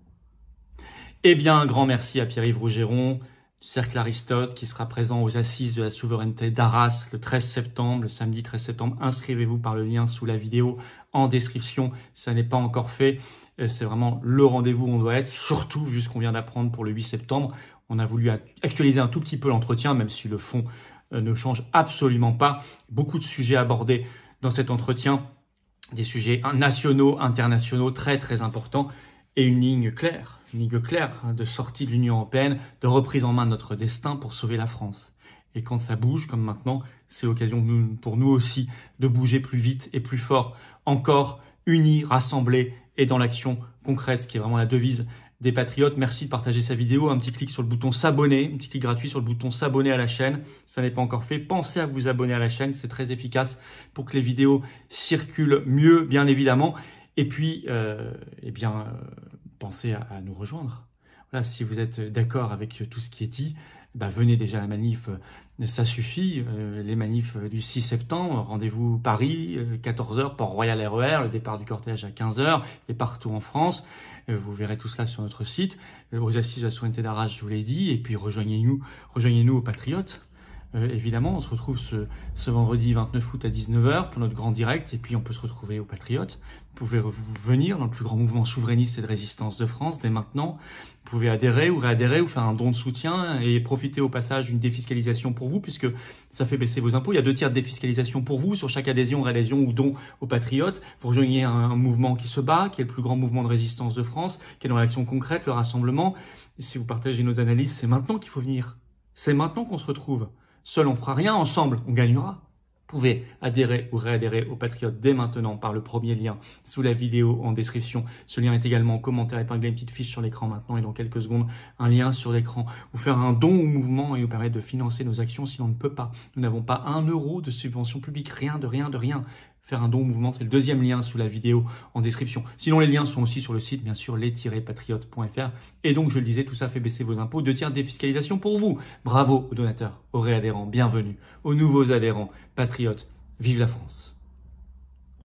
S3: Eh bien, un grand merci à Pierre-Yves Rougeron, du Cercle Aristote, qui sera présent aux Assises de la souveraineté d'Arras le 13 septembre, le samedi 13 septembre. Inscrivez-vous par le lien sous la vidéo en description. Ça n'est pas encore fait. C'est vraiment le rendez-vous où on doit être, surtout vu ce qu'on vient d'apprendre pour le 8 septembre. On a voulu actualiser un tout petit peu l'entretien, même si le fond ne change absolument pas. Beaucoup de sujets abordés dans cet entretien, des sujets nationaux, internationaux, très très importants, et une ligne claire de sortie de l'Union européenne, de reprise en main de notre destin pour sauver la France. Et quand ça bouge, comme maintenant, c'est l'occasion pour nous aussi de bouger plus vite et plus fort, encore unis, rassemblés et dans l'action concrète, ce qui est vraiment la devise des patriotes. Merci de partager sa vidéo, un petit clic sur le bouton s'abonner, un petit clic gratuit sur le bouton s'abonner à la chaîne. Ça n'est pas encore fait. Pensez à vous abonner à la chaîne, c'est très efficace pour que les vidéos circulent mieux, bien évidemment. Et puis, pensez à nous rejoindre. Voilà, si vous êtes d'accord avec tout ce qui est dit, venez déjà à la manif, ça suffit. Les manifs du 6 septembre, rendez-vous Paris, 14h, Port-Royal RER, le départ du cortège à 15h, et partout en France. Vous verrez tout cela sur notre site. Aux Assises de la souveraineté d'Arras, je vous l'ai dit, et puis rejoignez-nous aux Patriotes. Évidemment, on se retrouve ce vendredi 29 août à 19h pour notre grand direct, et puis on peut se retrouver aux Patriotes. Vous pouvez venir dans le plus grand mouvement souverainiste et de résistance de France dès maintenant. Vous pouvez adhérer ou réadhérer ou faire un don de soutien et profiter au passage d'une défiscalisation pour vous, puisque ça fait baisser vos impôts. Il y a 2 tiers de défiscalisation pour vous sur chaque adhésion, réadhésion ou don aux Patriotes. Vous rejoignez un mouvement qui se bat, qui est le plus grand mouvement de résistance de France, qui est dans l'action concrète, le rassemblement. Et si vous partagez nos analyses, c'est maintenant qu'il faut venir. C'est maintenant qu'on se retrouve. Seul on fera rien, ensemble on gagnera. Vous pouvez adhérer ou réadhérer aux Patriotes dès maintenant par le premier lien sous la vidéo en description. Ce lien est également en commentaire épinglé, une petite fiche sur l'écran maintenant et dans quelques secondes un lien sur l'écran. Ou faire un don au mouvement et nous permettre de financer nos actions si l'on ne peut pas. Nous n'avons pas 1 euro de subvention publique, rien de rien de rien. Faire un don au mouvement, c'est le 2e lien sous la vidéo en description. Sinon, les liens sont aussi sur le site, bien sûr, les-patriotes.fr. Et donc, je le disais, tout ça fait baisser vos impôts. 2 tiers de défiscalisation pour vous. Bravo aux donateurs, aux réadhérents, bienvenue, aux nouveaux adhérents, patriotes. Vive la France!